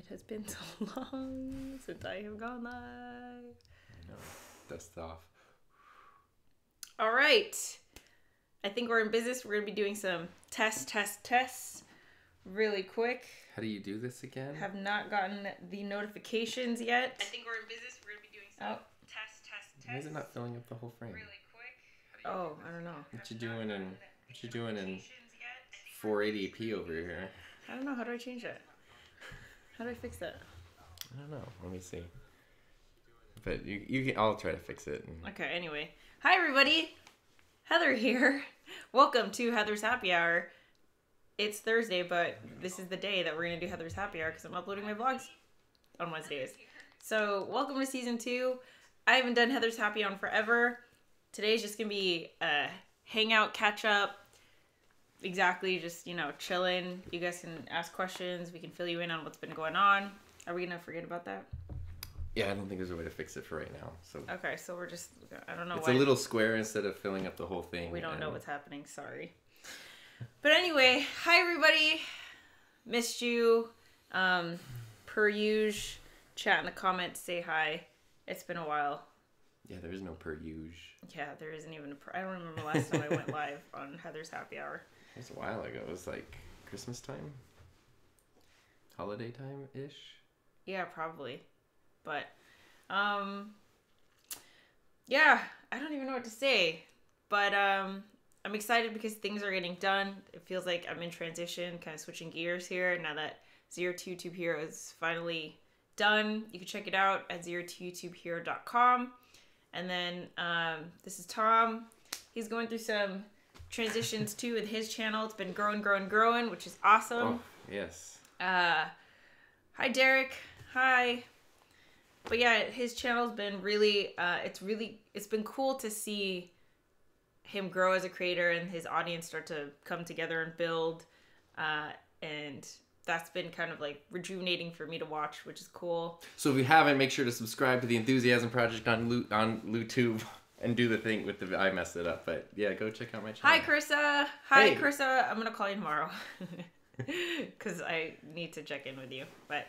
It has been so long since I have gone live. No, dust off. All right. I think we're in business. We're going to be doing some tests really quick. How do you do this again? Have not gotten the notifications yet. I think we're in business. We're going to be doing some tests. Why is it not filling up the whole frame? Really quick. Oh, I don't know. What you doing in 480p over here? I don't know. How do I change that? How do I fix that? I don't know. Let me see. But you can. I'll try to fix it. Okay. Anyway, hi everybody. Heather here. Welcome to Heather's Happy Hour. It's Thursday, but this is the day that we're gonna do Heather's Happy Hour because I'm uploading my vlogs on Wednesdays. So welcome to season 2. I haven't done Heather's Happy Hour in forever. Today's just gonna be a hangout, catch up. Exactly, just, you know, chilling. You guys can ask questions. We can fill you in on what's been going on. Are we gonna forget about that? Yeah, I don't think there's a way to fix it for right now. So okay, so we're just, I don't know it's why. a little square instead of filling up the whole thing. We don't know what's happening. Sorry. But anyway, hi everybody. Missed you. Per usual, chat in the comments, say hi. It's been a while. Yeah, there is no per usual. Yeah, there isn't even a I don't remember last time I went live on Heather's Happy Hour. It was a while ago. It was like Christmas time? Holiday time-ish? Yeah, probably. But, yeah, I don't even know what to say. But, I'm excited because things are getting done. It feels like I'm in transition, kind of switching gears here now that Zero to YouTube Hero is finally done. You can check it out at zero2youtubehero.com. And then, this is Tom. He's going through some transitions too with his channel. It's been growing, which is awesome. Oh, yes. Hi Derek. Hi. But yeah, his channel's been really it's been cool to see him grow as a creator and his audience start to come together and build, and that's been kind of like rejuvenating for me to watch, which is cool. So if you haven't, make sure to subscribe to the Enthusiasm Project on YouTube and do the thing with the I messed it up. But yeah, go check out my channel. Hi Carissa. Hi Hey. Carissa. I'm gonna call you tomorrow because I need to check in with you. But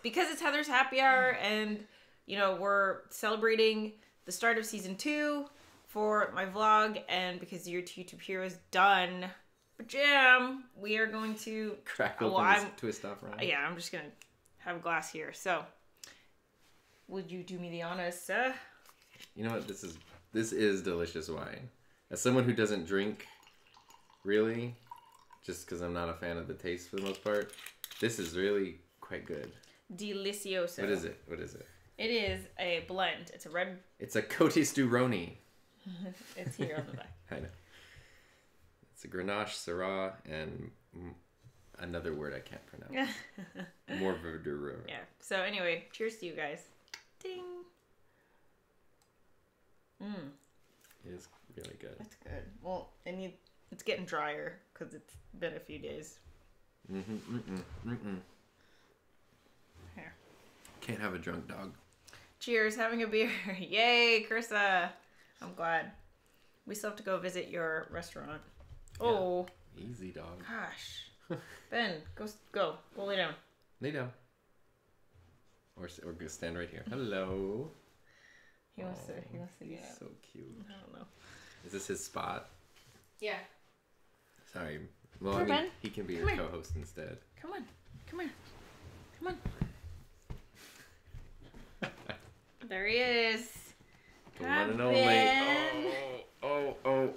because it's Heather's Happy Hour and you know we're celebrating the start of season 2 for my vlog, and because Zero to YouTube Hero is done, jam, we are going to Crack open this twist off, right? Yeah, I'm just gonna have a glass here. So, would you do me the honors, sir? You know what? This is delicious wine. As someone who doesn't drink, really, just because I'm not a fan of the taste for the most part, this is really quite good. Delicioso. What is it? What is it? It is a blend. It's a red. It's a Cotis du Rhône. It's here on the back. I know. It's a Grenache, Syrah, and another word I can't pronounce. More verdure. Yeah. So anyway, cheers to you guys. Ding. It is really good. That's good. Well, it's getting drier because it's been a few days. Here. Can't have a drunk dog. Cheers, having a beer. Yay, Carissa. I'm glad. We still have to go visit your restaurant. Yeah. Oh. Easy, dog. Gosh. Ben, go lay down. Lay down. Or go stand right here. Hello. He wants to do that. So cute. I don't know. Is this his spot? Yeah. Sorry. Well, Come I mean, here, Ben. he can be Come your here. co-host instead. Come on. There he is. The one and only. Ben. Oh. Hello,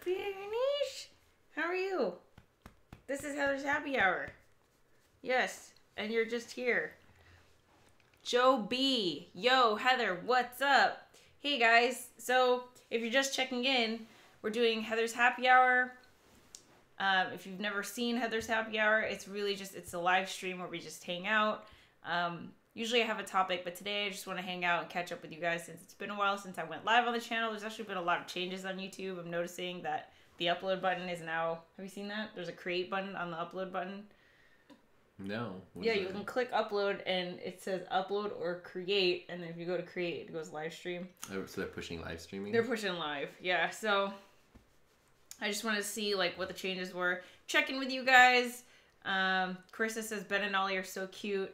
Bernice. How are you? This is Heather's Happy Hour. Yes, and you're just here. JOBY. Yo, Heather, what's up? Hey, guys. So, if you're just checking in, we're doing Heather's Happy Hour. If you've never seen Heather's Happy Hour, it's a live stream where we just hang out. Usually I have a topic, but today I just want to hang out and catch up with you guys since it's been a while since I went live on the channel. There's actually been a lot of changes on YouTube. I'm noticing that the upload button is now... Have you seen that? There's a create button on the upload button. No. Yeah, you can click upload and it says upload or create, and then if you go to create, it goes live stream. Oh, so they're pushing live streaming? They're pushing live, yeah. So I just wanted to see like what the changes were. check in with you guys. Carissa says Ben and Ollie are so cute.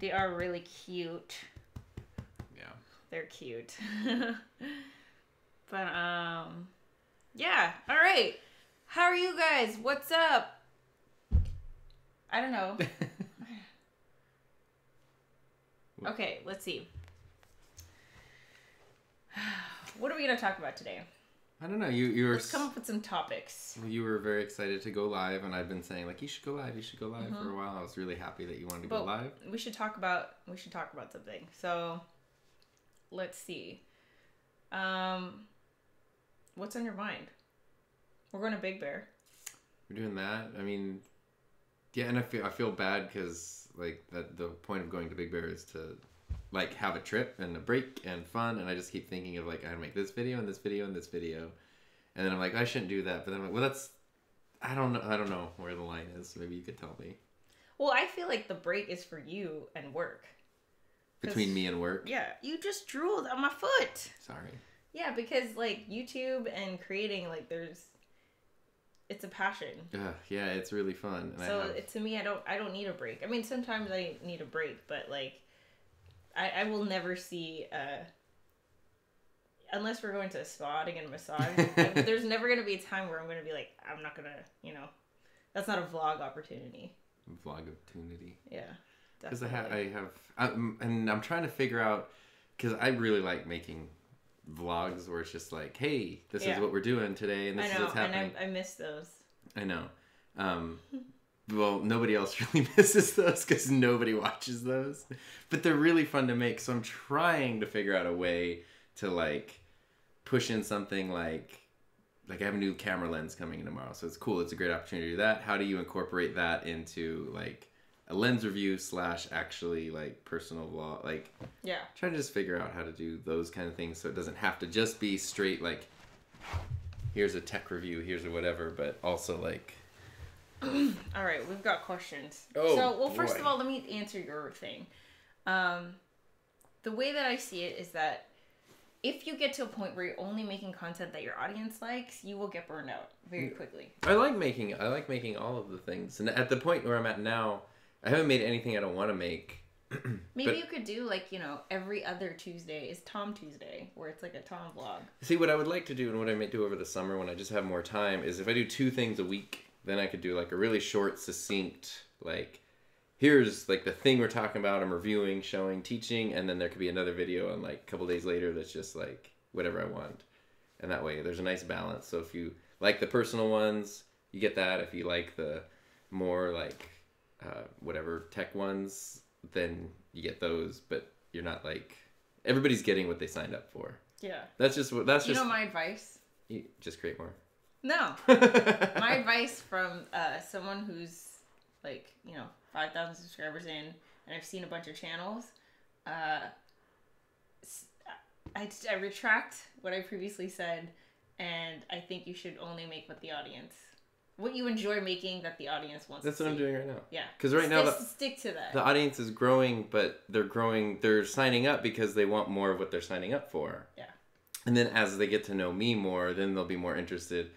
They are really cute. Yeah. They're cute. But yeah. All right. How are you guys? What's up? I don't know. Okay, let's see. What are we gonna talk about today? I don't know. You were. Let's come up with some topics. You were very excited to go live, and I've been saying like you should go live for a while. I was really happy that you wanted to go live. We should talk about something. So, let's see. What's on your mind? We're going to Big Bear. We're doing that. I mean, yeah, and I feel bad because like the point of going to Big Bear is to like have a trip and a break and fun, and I just keep thinking of like I gotta make this video and this video and this video, and then I'm like I shouldn't do that, but then I'm like, well, that's I don't know where the line is. Maybe you could tell me. Well, I feel like the break is for you and work. Between me and work. Yeah, you just drooled on my foot. Sorry. Yeah, because like YouTube and creating, like it's a passion. Yeah, it's really fun. And so to me, I don't need a break. I mean, sometimes I need a break, but like. I will never see, unless we're going to a spa to get a massage, there's never going to be a time where I'm going to be like, I'm not going to, that's not a vlog opportunity. Vlog opportunity. Yeah. Because and I'm trying to figure out, because I really like making vlogs where it's just like, hey, this is what we're doing today, and this is what's happening. And I miss those. I know. Well, nobody else really misses those because nobody watches those. But they're really fun to make. So I'm trying to figure out a way to, like, push in something like I have a new camera lens coming in tomorrow. So it's cool. It's a great opportunity to do that. How do you incorporate that into, like, a lens review / actually, like, personal vlog? Like, yeah. Trying to just figure out how to do those kind of things so it doesn't have to just be straight, like, here's a tech review, here's a whatever, but also, like... All right, we've got questions. First of all, let me answer your thing. The way that I see it is that if you get to a point where you're only making content that your audience likes, you will get burned out very quickly. I like making all of the things, and at the point where I'm at now, I haven't made anything I don't want to make. Maybe you could do like every other Tuesday is Tom Tuesday, where it's like a Tom vlog. See, what I would like to do, and what I might do over the summer when I just have more time, is if I do 2 things a week. Then I could do like a really short, succinct, like, here's like the thing we're talking about, I'm reviewing, showing, teaching, and then there could be another video on like a couple days later that's just like whatever I want. And that way there's a nice balance. So if you like the personal ones, you get that. If you like the more like whatever tech ones, then you get those, but you're not like, everybody's getting what they signed up for. Yeah. That's just my advice? You just create more. No. My advice from someone who's like, 5,000 subscribers in, and I've seen a bunch of channels, I retract what I previously said, and I think you should only make what you enjoy making that the audience wants to see. That's what I'm doing right now. Yeah. Because right now, stick to that. The audience is growing, but they're signing up because they want more of what they're signing up for. Yeah. And then as they get to know me more, then they'll be more interested.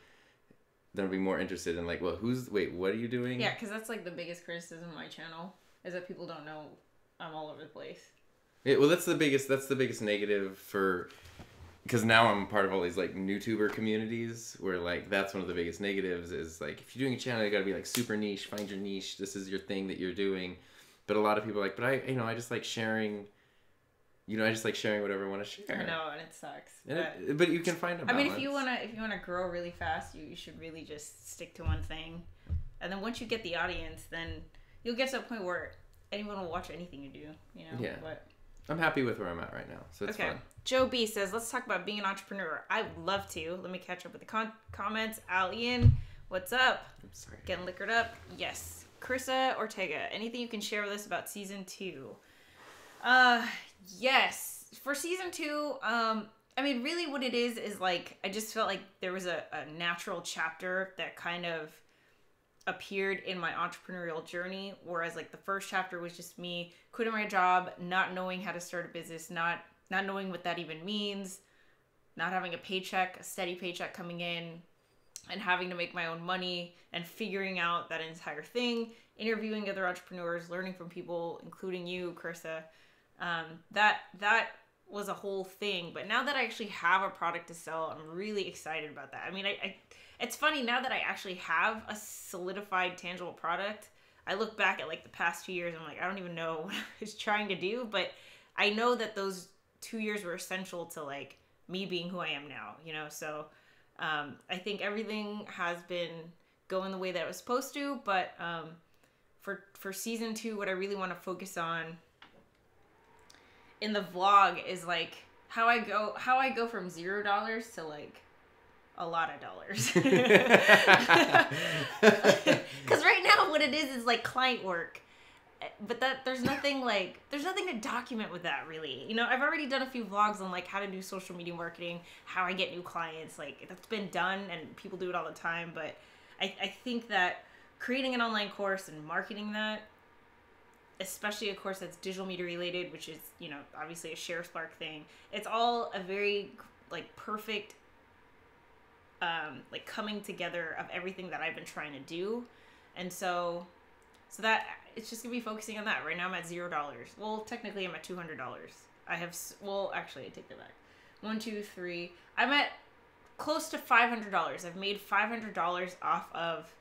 They'll be more interested in like, well, what are you doing? Yeah, because that's like the biggest criticism of my channel is that people don't know I'm all over the place. Yeah, well, that's the biggest negative because now I'm part of all these like YouTuber communities where like that's one of the biggest negatives is like if you're doing a channel, you got to be like super niche, find your niche. This is your thing that you're doing. But a lot of people are like, but I just like sharing. I just like sharing whatever I want to share. I know, and it sucks. But you can find a balance. I mean, if you wanna grow really fast, you should really just stick to one thing, and then once you get the audience, then you'll get to a point where anyone will watch anything you do. Yeah. But I'm happy with where I'm at right now, so it's fun. JOBY says, "Let's talk about being an entrepreneur." I would love to. Let me catch up with the comments. Ian, what's up? I'm sorry. Getting liquored up. Yes. Carissa Ortega, anything you can share with us about season 2? Yes. For season 2, I mean, really what it is like, I just felt like there was a natural chapter that kind of appeared in my entrepreneurial journey, whereas like the first chapter was just me quitting my job, not knowing how to start a business, not knowing what that even means, not having a steady paycheck coming in, and having to make my own money and figuring out that entire thing, interviewing other entrepreneurs, learning from people, including you, Carissa. That was a whole thing. But now that I actually have a product to sell, I'm really excited about that. I mean, it's funny now that I actually have a solidified, tangible product. I look back at like the past 2 years, and I'm like, I don't even know what I was trying to do, but I know that those 2 years were essential to like me being who I am now, you know? So I think everything has been going the way that it was supposed to, but for season 2, what I really want to focus on in the vlog is like how I go from $0 to like a lot of dollars. Because right now what it is like client work, but there's nothing to document with that really. You know, I've already done a few vlogs on like how to do social media marketing, how I get new clients. Like that's been done and people do it all the time. But I think that creating an online course and marketing that, especially a course that's digital media related, which is, you know, obviously a Sharespark thing, it's all a very like perfect like coming together of everything that I've been trying to do. And so that it's just gonna be focusing on that. Right now I'm at $0. Well, technically I'm at $200. Actually I take that back. 1, 2, 3. I'm at close to $500. I've made $500 off of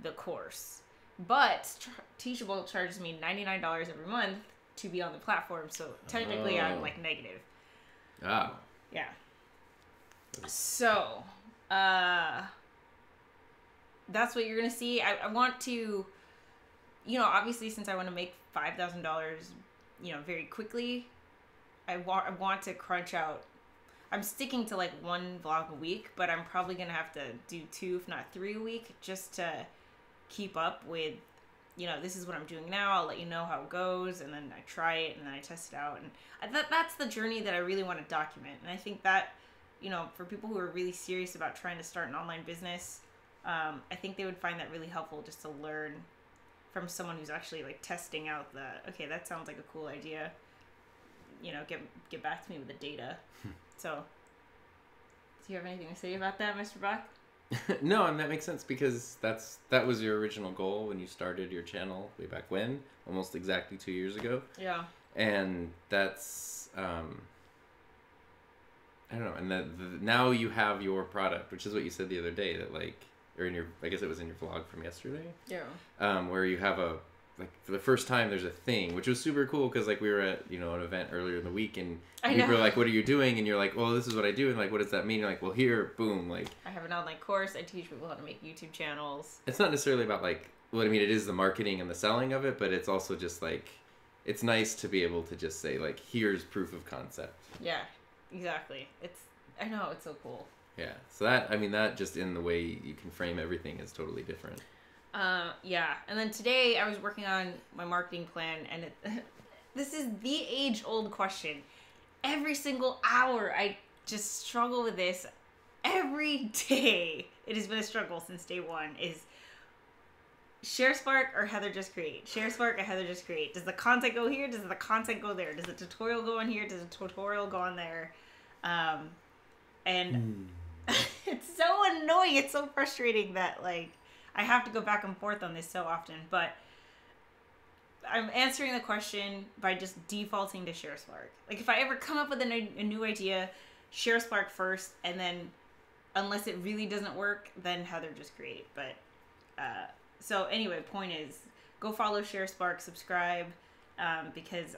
the course, but Teachable charges me $99 every month to be on the platform. So technically I'm like negative. Ah. Yeah. So that's what you're gonna see. I want to, you know, obviously since I want to make $5,000, you know, very quickly, I want to crunch out. I'm sticking to like 1 vlog a week, but I'm probably gonna have to do 2, if not 3 a week, just to keep up with, you know, this is what I'm doing now. I'll let you know how it goes, and then I try it, and then I test it out, and that's the journey that I really want to document. And I think that, you know, for people who are really serious about trying to start an online business, I think they would find that really helpful, just to learn from someone who's actually like testing out okay, that sounds like a cool idea. You know, get back to me with the data. So, do you have anything to say about that, Mr. Bach? No, and that makes sense because that was your original goal when you started your channel way back when, almost exactly 2 years ago. Yeah. And that's I don't know, and now you have your product, which is what you said the other day, that like, or in your, I guess it was in your vlog from yesterday. Yeah. Where you have like for the first time there's a thing, which was super cool because like we were at, you know, an event earlier in the week, and people were like, what are you doing? And you're like, well, this is what I do. And like, what does that mean? You're like, well, here, boom, like I have an online course. I teach people how to make YouTube channels. It's not necessarily about like, well, I mean, it is the marketing and the selling of it, but it's also just like, it's nice to be able to just say like, here's proof of concept. Yeah, exactly. I know, it's so cool. Yeah. So that just in the way you can frame everything is totally different. Yeah. And then today I was working on my marketing plan, and this is the age-old question. Every single hour I just struggle with this. Every day it has been a struggle since day one is Sharespark or HeatherJustCreate. Sharespark or HeatherJustCreate. Does the content go here? Does the content go there? Does the tutorial go on here? Does the tutorial go on there? And it's so annoying. It's so frustrating that like I have to go back and forth on this so often. But I'm answering the question by just defaulting to Sharespark. Like if I ever come up with a new idea, Sharespark first, and then unless it really doesn't work, then HeatherJustCreate. But so anyway, point is, go follow Sharespark, subscribe, because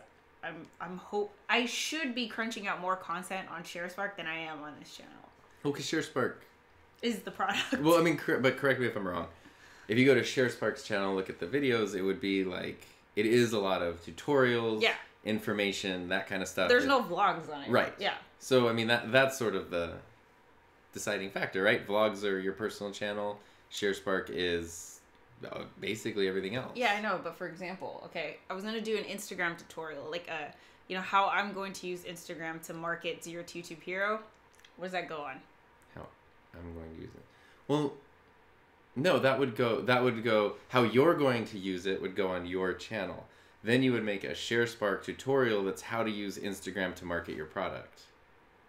I should be crunching out more content on Sharespark than I am on this channel. Well, because Sharespark is the product. Well, I mean, but correct me if I'm wrong. If you go to Sharespark's channel, look at the videos, it would be like, it is a lot of tutorials, yeah, information, that kind of stuff. There's no vlogs on it. Right. Yeah. So, I mean, that's sort of the deciding factor, right? Vlogs are your personal channel. Sharespark is basically everything else. Yeah, I know. But for example, okay, I was going to do an Instagram tutorial, like, you know, how I'm going to use Instagram to market Zero to YouTube Hero. What does that go on? How I'm going to use it. Well, no, that would go, how you're going to use it would go on your channel. Then you would make a Sharespark tutorial that's how to use Instagram to market your product.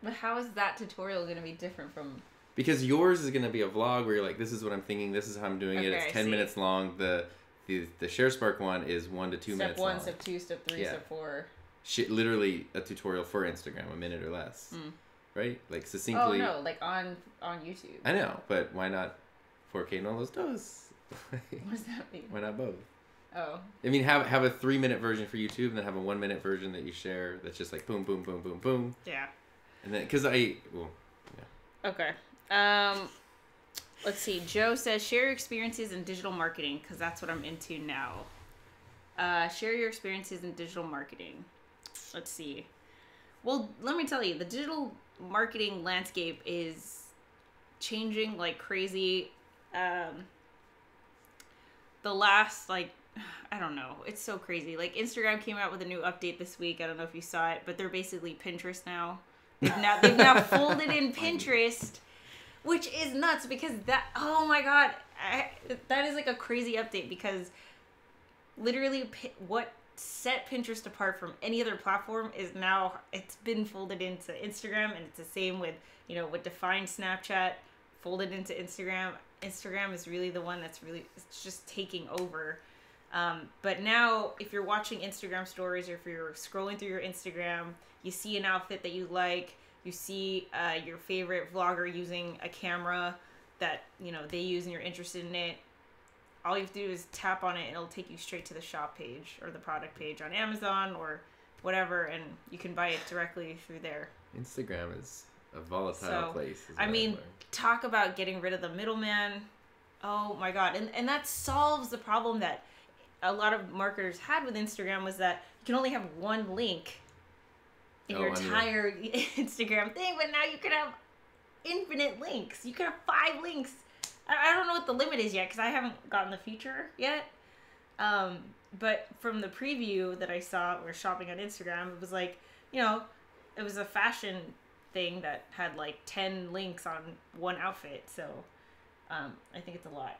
But how is that tutorial going to be different from Because yours is gonna be a vlog where you're like, this is what I'm thinking, this is how I'm doing it. Okay, It's 10 minutes long. The Sharespark one is 1 to 2 minutes long. Step 1, step 2, step 3, step 4. Literally a tutorial for Instagram, a minute or less. Right? Like succinctly. Oh no, like on YouTube. I know, but why not 4K no los dos? What does that mean? Why not both? Oh. I mean, have a 3-minute version for YouTube, and then have a 1-minute version that you share. That's just like boom, boom, boom, boom, boom. Yeah. And then, cause Okay. Let's see. Joe says share your experiences in digital marketing because that's what I'm into now. Share your experiences in digital marketing. Let's see. Well, let me tell you, the digital marketing landscape is changing like crazy. The last I don't know. It's so crazy. Like Instagram came out with a new update this week. I don't know if you saw it, but they're basically Pinterest now. They've now folded in Pinterest, which is nuts because oh my god, that is like a crazy update because literally what set Pinterest apart from any other platform is now it's been folded into Instagram, and it's the same with what defined Snapchat folded into Instagram. Instagram is really the one that's it's just taking over. But now if you're watching Instagram stories or if you're scrolling through your Instagram, you see an outfit that you like, you see your favorite vlogger using a camera that they use and you're interested in it, all you have to do is tap on it and it'll take you straight to the shop page or the product page on Amazon or whatever, and you can buy it directly through there. Instagram is a volatile place. I mean, talk about getting rid of the middleman. Oh my god. And that solves the problem that a lot of marketers had with Instagram, was that you can only have one link in your entire Instagram thing, but now you can have infinite links. You can have 5 links. I don't know what the limit is yet because I haven't gotten the feature yet. But from the preview that I saw, we're shopping on Instagram, it was like, it was a fashion thing that had like 10 links on one outfit. So I think it's a lot.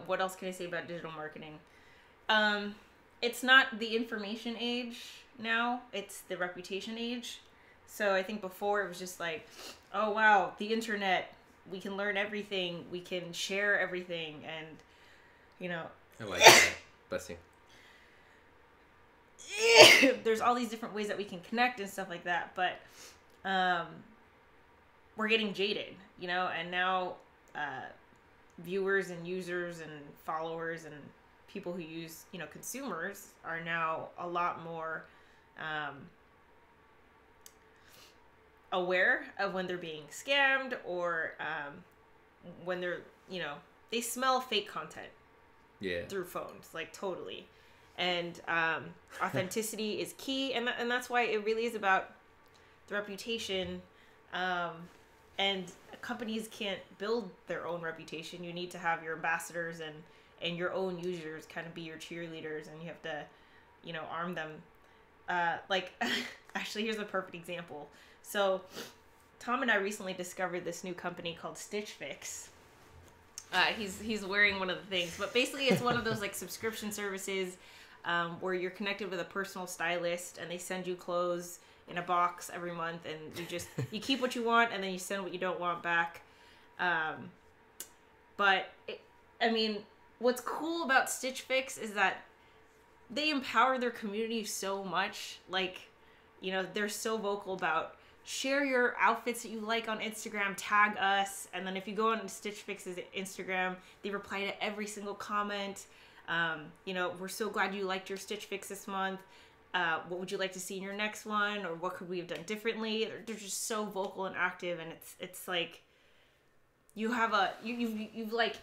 What else can I say about digital marketing? It's not the information age now, it's the reputation age. So I think before it was just like, oh wow, the internet, we can learn everything, we can share everything, and I like that. Bless you. There's all these different ways that we can connect and stuff like that, but we're getting jaded, and now viewers and users and followers and people who use, consumers are now a lot more aware of when they're being scammed or when they're, they smell fake content through phones, like totally. And authenticity is key, and that's why it really is about the reputation. And companies can't build their own reputation. You need to have your ambassadors and your own users kind of be your cheerleaders, and you have to, arm them. Actually, here's a perfect example. So, Tom and I recently discovered this new company called Stitch Fix. He's wearing one of the things, but basically it's one of those like subscription services where you're connected with a personal stylist, and they send you clothes in a box every month, and you keep what you want, and then you send what you don't want back. What's cool about Stitch Fix is that they empower their community so much. Like, they're so vocal about share your outfits that you like on Instagram, tag us, and then if you go on Stitch Fix's Instagram, they reply to every single comment. We're so glad you liked your Stitch Fix this month. What would you like to see in your next one, or what could we have done differently? They're just so vocal and active, and it's like you've like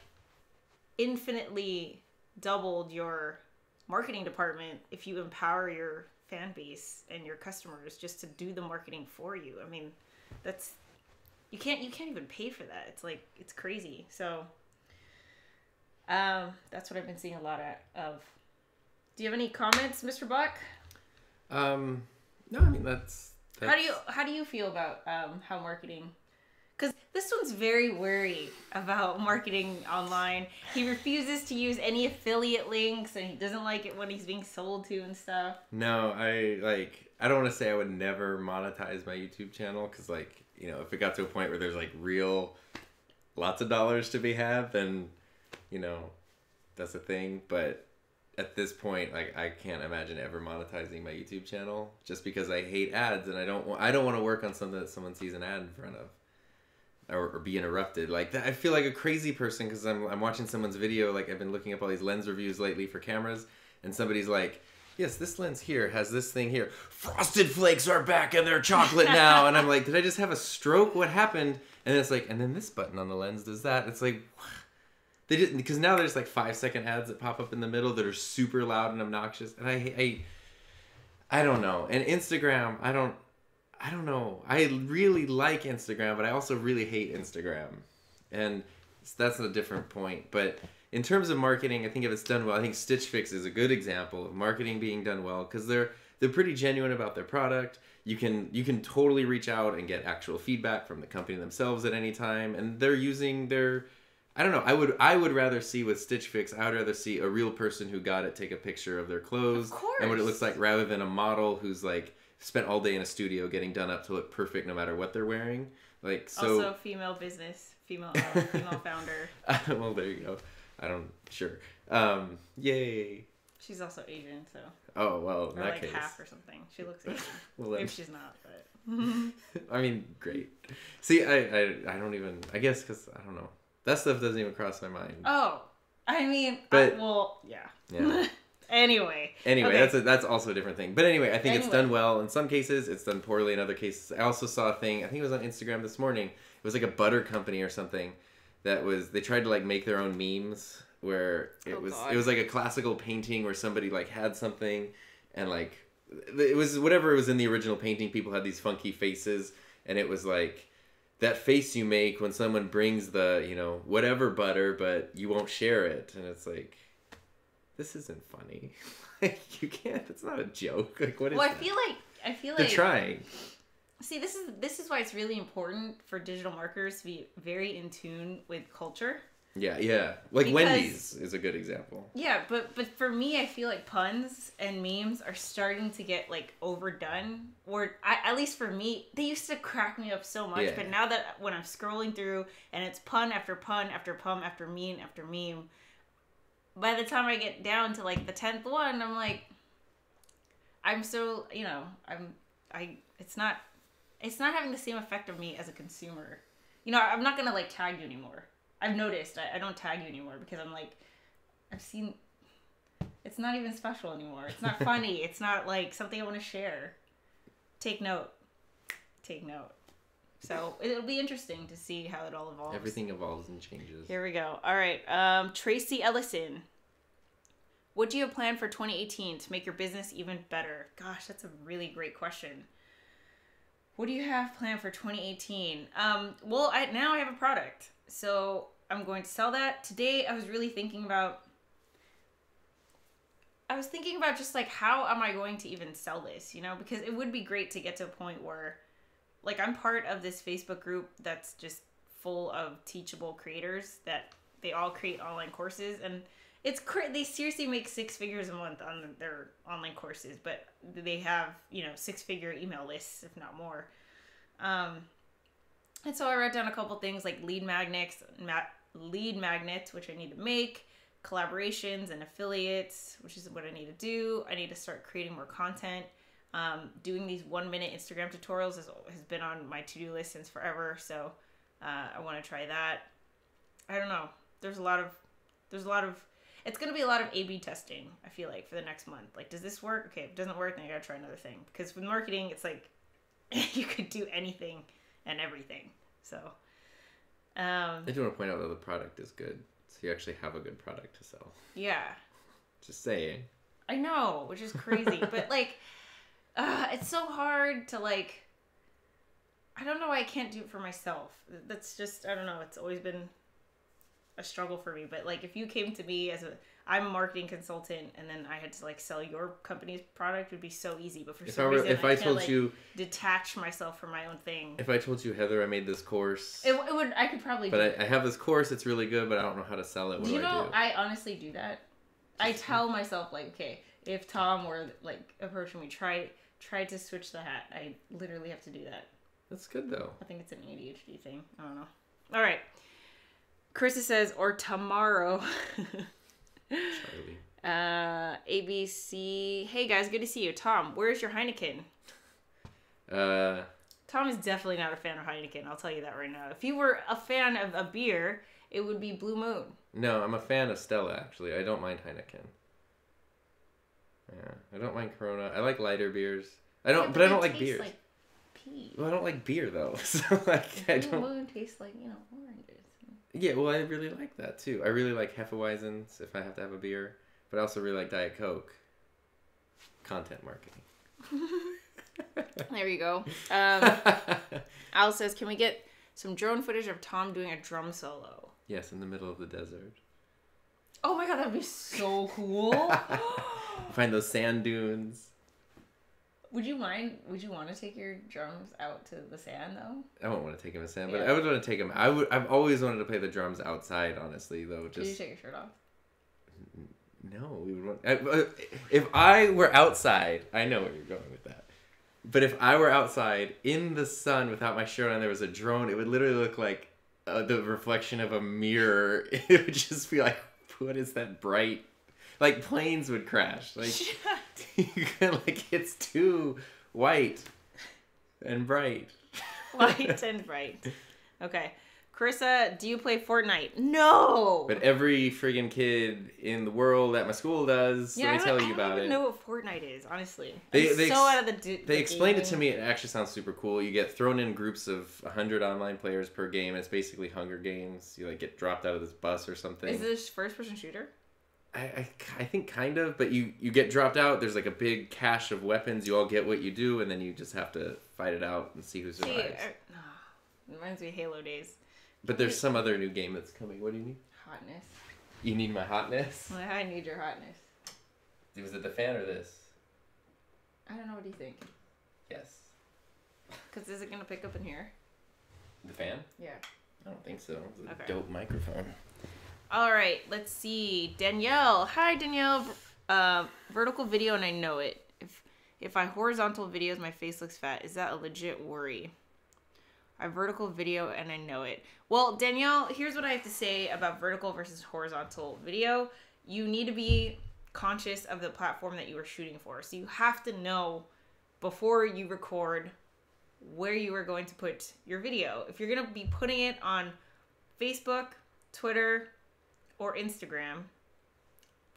infinitely doubled your marketing department if you empower your fan base and your customers just to do the marketing for you. I mean, that's you can't even pay for that. It's like, it's crazy. So that's what I've been seeing a lot of. Do you have any comments, Mr. Buck? No, I mean that's... How do you feel about how marketing? Because this one's very wary about marketing online. He refuses to use any affiliate links, and he doesn't like it when he's being sold to and stuff. No, I don't want to say I would never monetize my YouTube channel, because you know, if it got to a point where there's like real lots of dollars to be had, then, you know, that's a thing. But at this point, like, I can't imagine ever monetizing my YouTube channel just because I hate ads, and I don't want to work on something that someone sees an ad in front of. Or be interrupted like that. I feel like a crazy person because I'm watching someone's video. Like, I've been looking up all these lens reviews lately for cameras, and somebody's like, yes, this lens here has this thing here. Frosted Flakes are back and they're chocolate now. And I'm like, did I just have a stroke? What happened? And it's like, and then this button on the lens does that. It's like, they didn't, because now there's like 5-second ads that pop up in the middle that are super loud and obnoxious. And I don't know. And Instagram, I don't know. I really like Instagram, but I also really hate Instagram. And that's a different point. But in terms of marketing, I think if it's done well, I think Stitch Fix is a good example of marketing being done well because they're pretty genuine about their product. You can totally reach out and get actual feedback from the company themselves at any time, and they're using their, I don't know. I would rather see with Stitch Fix. I would rather see a real person who got it take a picture of their clothes and what it looks like, rather than a model who's like spent all day in a studio getting done up to look perfect no matter what they're wearing. Like, so also female business, female founder. Well, there you go. Sure. Yay. She's also Asian, so. Oh, well, in or that like case. half or something. She looks Asian. Well, maybe she's not, but. I mean, great. See, I don't even, I guess, because, I don't know. That stuff doesn't even cross my mind. Oh, I mean, but, yeah. Yeah. Anyway, okay. That's also a different thing. But anyway, I think it's done well in some cases. It's done poorly in other cases. I also saw a thing, I think it was on Instagram this morning. It was like a butter company or something that was, they tried to like make their own memes where it was like a classical painting where somebody like had something and like it was whatever it was in the original painting. People had these funky faces, and it was like that face you make when someone brings the, you know, whatever butter, but you won't share it. And it's like, this isn't funny. Like, you can't. It's not a joke. Like, what is that? I feel like they're trying. See, this is why it's really important for digital marketers to be very in tune with culture. Yeah. Like, because Wendy's is a good example. Yeah, but for me, I feel like puns and memes are starting to get like overdone. Or at least for me, they used to crack me up so much. Yeah. But now that when I'm scrolling through and it's pun after pun after pun after meme after meme, by the time I get down to like the 10th one, I'm like, I'm so, you know, it's not having the same effect on me as a consumer. You know, I'm not gonna like tag you anymore. I've noticed I don't tag you anymore because I'm like, I've seen, it's not even special anymore. It's not funny. It's not like something I want to share. Take note. So it'll be interesting to see how it all evolves. Everything evolves and changes. Here we go. All right. Tracy Ellison. What do you have planned for 2018 to make your business even better? Gosh, that's a really great question. What do you have planned for 2018? Well, now I have a product. So I'm going to sell that. Today I was really thinking about just like, how am I going to even sell this, you know? Because it would be great to get to a point where, like, I'm part of this Facebook group that's just full of teachable creators that they all create online courses, and they seriously make 6 figures a month on their online courses, but they have, you know, 6-figure email lists, if not more. And so I wrote down a couple things like lead magnets, which I need to make, collaborations and affiliates, which is what I need to do. I need to start creating more content. Doing these 1-minute Instagram tutorials has been on my to-do list since forever. So I want to try that. I don't know. There's a lot of, it's going to be a lot of A/B testing, I feel like, for the next month. Like, does this work? Okay, if it doesn't work, then I got to try another thing. Because with marketing, it's like, you could do anything and everything. So I do want to point out that the product is good, so you actually have a good product to sell. Yeah, just saying. I know, which is crazy. But like, it's so hard to like, I don't know why I can't do it for myself. That's just, I don't know, it's always been a struggle for me. But like, if you came to me I'm a marketing consultant, and then I had to like sell your company's product, it would be so easy. But for some reason, I can't detach myself from my own thing. If I told you, Heather, I made this course, it would, I could probably. But I have this course. It's really good, but I don't know how to sell it. What do I do? I honestly do that. I tell myself, like, okay, if Tom were like approaching me, try to switch the hat. I literally have to do that. That's good though. I think it's an ADHD thing. I don't know. All right. Carissa says, or tomorrow. Charlie. ABC. Hey guys, good to see you. Tom, where's your Heineken? Tom is definitely not a fan of Heineken. I'll tell you that right now. If you were a fan of a beer, it would be Blue Moon. No, I'm a fan of Stella, actually. I don't mind Heineken. Yeah, I don't mind Corona. I like lighter beers. But I don't like beers. Like pee. Well, I don't like beer though. So like, Blue Moon tastes like, oranges. Yeah, well, I really like that too. I really like Hefeweizens if I have to have a beer, but I also really like Diet Coke. Content marketing. There you go. Al says, can we get some drone footage of Tom doing a drum solo? Yes, in the middle of the desert. Oh my god, that'd be so cool. Find those sand dunes. Would you want to take your drums out to the sand though? I won't want to take him to sand, but I would want to take him. I've always wanted to play the drums outside, honestly, though. Did you take your shirt off? No, we would want. If I were outside, I know where you're going with that. But if I were outside in the sun without my shirt on, there was a drone, it would literally look like the reflection of a mirror. It would just be like, what is that bright? Like planes would crash. Like it's too white and bright. White and bright. Okay. Carissa, do you play Fortnite? No. But every friggin' kid in the world at my school does. Yeah, Let me tell you about it. I don't even know what Fortnite is, honestly. They so out of the They explained it to me. It actually sounds super cool. You get thrown in groups of 100 online players per game. It's basically Hunger Games. You like get dropped out of this bus or something. Is this first-person shooter? I think kind of, but you get dropped out. There's like a big cache of weapons. You all get what you do, and then you just have to fight it out and see who survives. It reminds me of Halo days. But there's some other new game that's coming. What do you need? Hotness. You need my hotness? Well, I need your hotness. Was it the fan or this? I don't know. What do you think? Yes. Because is it going to pick up in here? The fan? Yeah. I don't think so. It's a Okay. dope microphone. All right. Let's see. Danielle. Hi, Danielle. Vertical video and I know it. If I horizontal videos, my face looks fat. Is that a legit worry? I vertical video and I know it. Well, Danielle, here's what I have to say about vertical versus horizontal video. You need to be conscious of the platform that you are shooting for. So you have to know before you record where you are going to put your video. If you're going to be putting it on Facebook, Twitter, or Instagram,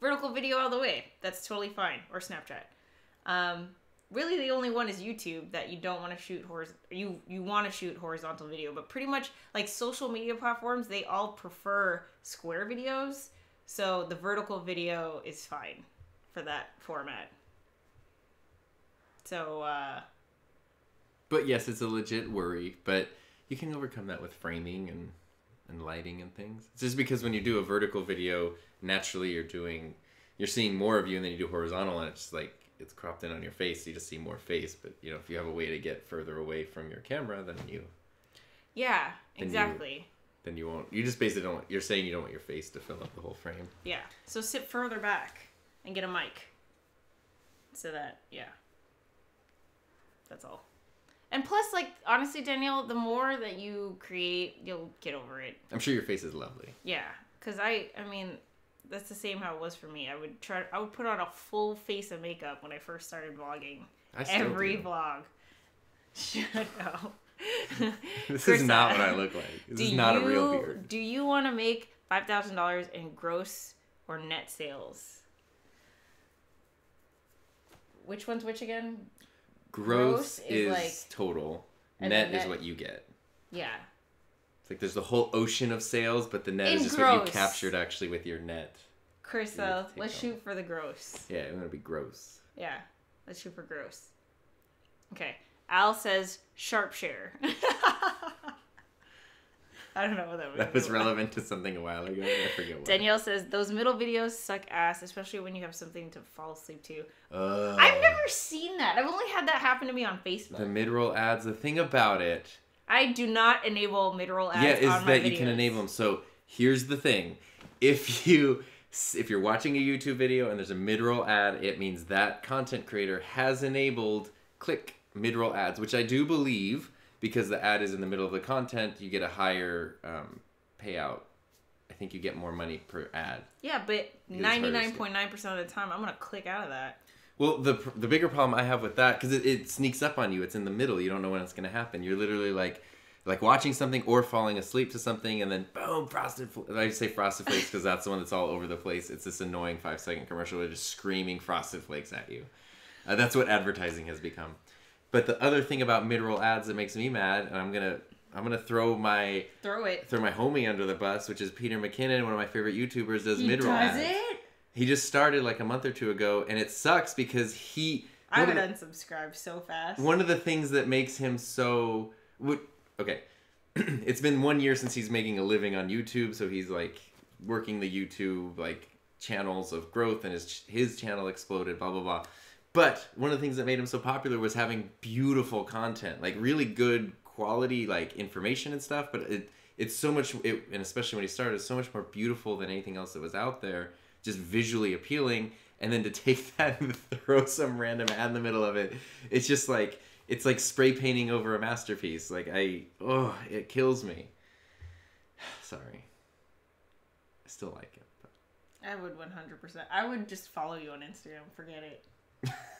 vertical video all the way. That's totally fine. Or Snapchat. Really, the only one is YouTube that you don't want to shoot you want to shoot horizontal video, but pretty much like social media platforms, they all prefer square videos, so the vertical video is fine for that format. So, But yes, it's a legit worry, but you can overcome that with framing and lighting and things. It's just because when you do a vertical video, naturally you're seeing more of you, and then you do horizontal, and it's like it's cropped in on your face, so you just see more face. But if you have a way to get further away from your camera, then exactly. Then you won't. You just basically don't. You're saying you don't want your face to fill up the whole frame. Yeah. So sit further back and get a mic. So that that's all. And plus, like, honestly, Danielle, the more that you create, you'll get over it. I'm sure your face is lovely. Yeah, because I mean, that's the same how it was for me. I would put on a full face of makeup when I first started vlogging. Every vlog. Shut up. This is not what I look like. This is not a real beard. Do you want to make $5,000 in gross or net sales? Which one's which again? Gross is like total. Net is what you get. Yeah. It's like there's the whole ocean of sales, but the net is just what you captured actually with your net. Carissa, let's shoot for the gross. Yeah, I'm going to be gross. Yeah, let's shoot for gross. Okay. Al says sharp share. I don't know what that was. That was relevant to something a while ago. I forget what. Danielle says, those middle videos suck ass, especially when you have something to fall asleep to. I've never seen that. I've only had that happen to me on Facebook. The mid-roll ads, the thing about it... I do not enable mid-roll ads on my videos. Yeah, is that you can enable them. So here's the thing. If you're watching a YouTube video and there's a mid-roll ad, it means that content creator has enabled click mid-roll ads, which I do believe... because the ad is in the middle of the content, you get a higher payout. I think you get more money per ad. Yeah, but 99.9% of the time, I'm going to click out of that. Well, the bigger problem I have with that, because it sneaks up on you. It's in the middle. You don't know when it's going to happen. You're literally like watching something or falling asleep to something, and then boom, I say Frosted Flakes because that's the one that's all over the place. It's this annoying 5-second commercial where they're just screaming Frosted Flakes at you. That's what advertising has become. But the other thing about mid-roll ads that makes me mad, and I'm gonna throw my homie under the bus, which is Peter McKinnon, one of my favorite YouTubers, does mid-roll ads. Does it? He just started like a month or two ago, and it sucks because I would unsubscribe so fast. One of the things that makes him so... Okay, it's been 1 year since he's making a living on YouTube, so he's like working the YouTube like channels of growth, and his channel exploded, blah, blah, blah. But one of the things that made him so popular was having beautiful content, like really good quality like information and stuff, but it's so much, and especially when he started, it's so much more beautiful than anything else that was out there, just visually appealing. And then to take that and throw some random ad in the middle of it, it's just like, it's like spray painting over a masterpiece. Like it kills me. Sorry. I still like it. But. I would 100%. I would just follow you on Instagram. Forget it.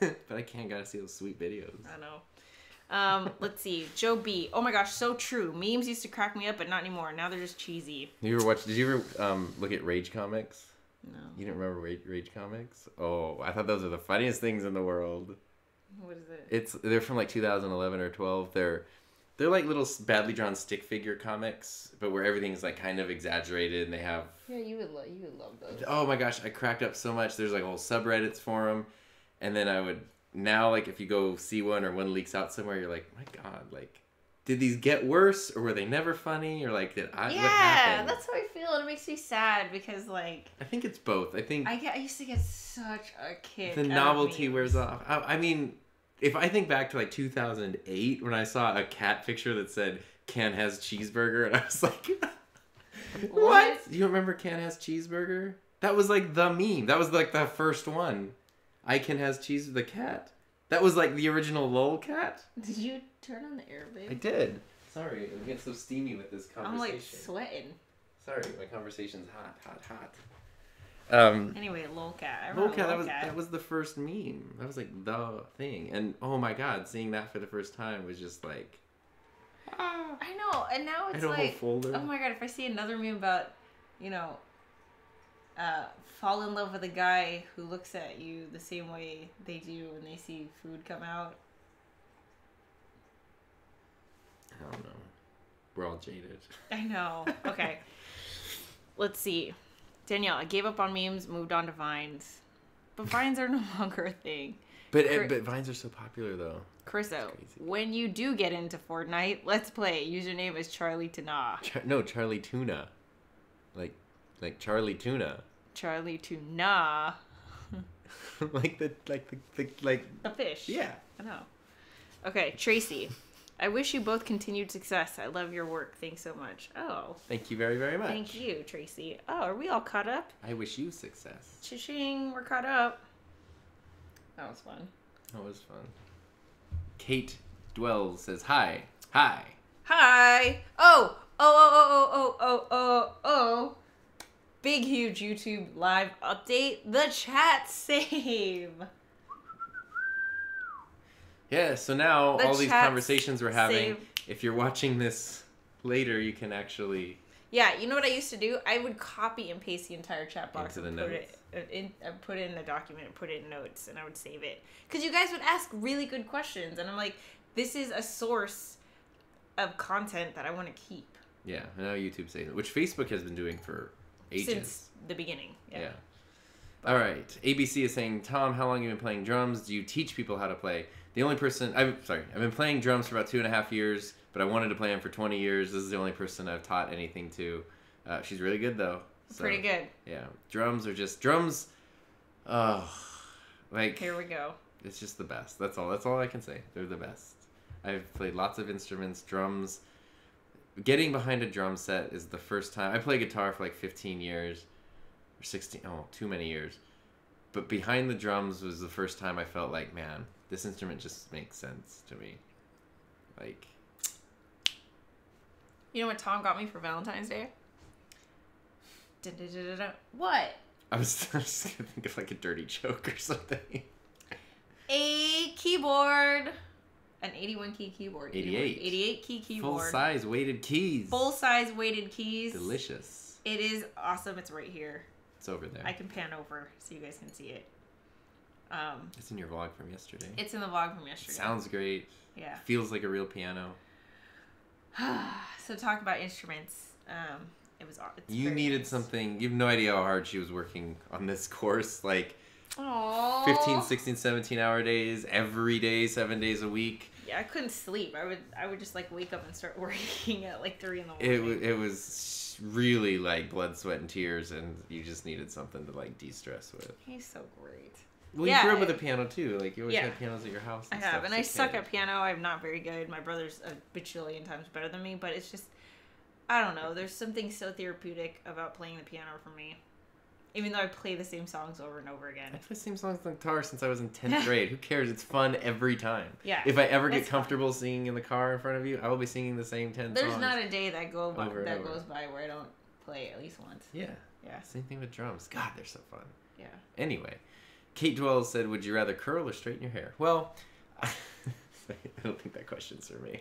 But I gotta see those sweet videos. I know. Let's see. JOBY. Oh my gosh, so true. Memes used to crack me up, but not anymore. Now they're just cheesy. Did you ever look at Rage Comics? No. You didn't remember Rage Comics? Oh, I thought those are the funniest things in the world. What is it? They're from like 2011 or 12. They're like little badly drawn stick figure comics, but where everything's like kind of exaggerated, and they have... Yeah, you would love those. Oh my gosh, I cracked up so much. There's like whole subreddits for them. And then I would... Now, like, if you go see one or one leaks out somewhere, you're like, my God, like, did these get worse, or were they never funny, or like, what happened? Yeah, that's how I feel, and it makes me sad because, like... I think it's both. I used to get such a kick. The novelty wears off. I mean, if I think back to like 2008 when I saw a cat picture that said "Can has cheeseburger," and I was like, "What? Do you remember Can has cheeseburger?" That was like the meme. That was like the first one. I Can has cheese the cat. That was like the original LOL cat. Did you turn on the air, babe? I did. Sorry, I'm getting so steamy with this conversation. I'm like sweating. Sorry, my conversation's hot. Anyway, LOLcat. LOLcat, that was the first meme. That was like the thing. And oh my God, seeing that for the first time was just like... I know, and now it's like... Oh my God, if I see another meme about, fall in love with a guy who looks at you the same way they do when they see food come out. I don't know. We're all jaded. I know. Okay. Let's see. Danielle, I gave up on memes, moved on to Vines. But Vines are no longer a thing. But Vines are so popular, though. Chriso, when you do get into Fortnite, let's play. Username is Charlie Tuna. No, Charlie Tuna. Like Charlie Tuna. Charlie Tuna. like the fish. Yeah. I know. Okay, Tracy. I wish you both continued success. I love your work. Thanks so much. Oh. Thank you very, very much. Thank you, Tracy. Oh, are we all caught up? I wish you success. Cha-ching. We're caught up. That was fun. That was fun. Kate Dwells says, hi. Hi. Hi. Oh. Big, huge YouTube live update. The chat save. Yeah, so now all these conversations we're having, if you're watching this later, you can actually... Yeah, you know what I used to do? I would copy and paste the entire chat box and put it in a document, put it in notes, and I would save it. Because you guys would ask really good questions, and I'm like, this is a source of content that I want to keep. Yeah, now YouTube saves it, which Facebook has been doing for ages. Since the beginning, yeah. All right, ABC is saying, Tom, how long have you been playing drums? Do you teach people how to play? The only person... I've been playing drums for about 2.5 years, but I wanted to play them for 20 years. This is the only person I've taught anything to. She's really good, though. So, pretty good. Yeah. Drums are just... Drums... Here we go. It's just the best. That's all I can say. They're the best. I've played lots of instruments, drums. Getting behind a drum set is the first time... I play guitar for like 15 years. Or 16... Oh, too many years. But behind the drums was the first time I felt like, man, this instrument just makes sense to me. Like, You know what Tom got me for Valentine's Day? Da-da-da-da-da. What? I was just gonna think of like a dirty joke or something. A keyboard. An 81 key keyboard. 88. 88 key keyboard. Full size weighted keys. Full size weighted keys. Delicious. It is awesome. It's right here. It's over there. I can pan over so you guys can see it. It's in your vlog from yesterday. It's in the vlog from yesterday. Sounds great. Yeah. Feels like a real piano. So talk about instruments. It's You very needed nice. something. You have no idea how hard she was working on this course. Like Aww. 15, 16, 17-hour days every day, 7 days a week. Yeah, I couldn't sleep. I would just like wake up and start working at like 3 in the morning. It was really like blood, sweat, and tears, and you just needed something to like de-stress with. He's so great. Well, Yeah, you grew up with a piano too. Like you always Yeah. had pianos at your house. I And have, stuff, and as I a suck kid. at piano. I'm not very good. My brother's a bajillion times better than me, but it's just, I don't know. There's something so therapeutic about playing the piano for me. Even though I play the same songs over and over again. I play the same songs on the guitar since I was in 10th grade. Who cares? It's fun every time. Yeah. If I ever get it's fun. comfortable singing in the car in front of you, I will be singing the same 10 There's songs. not a day that goes by Over and over. where I don't play at least once. Yeah. Yeah. Same thing with drums. God, they're so fun. Yeah. Anyway, Kate Dwells said, would you rather curl or straighten your hair? Well, I don't think that question's for me.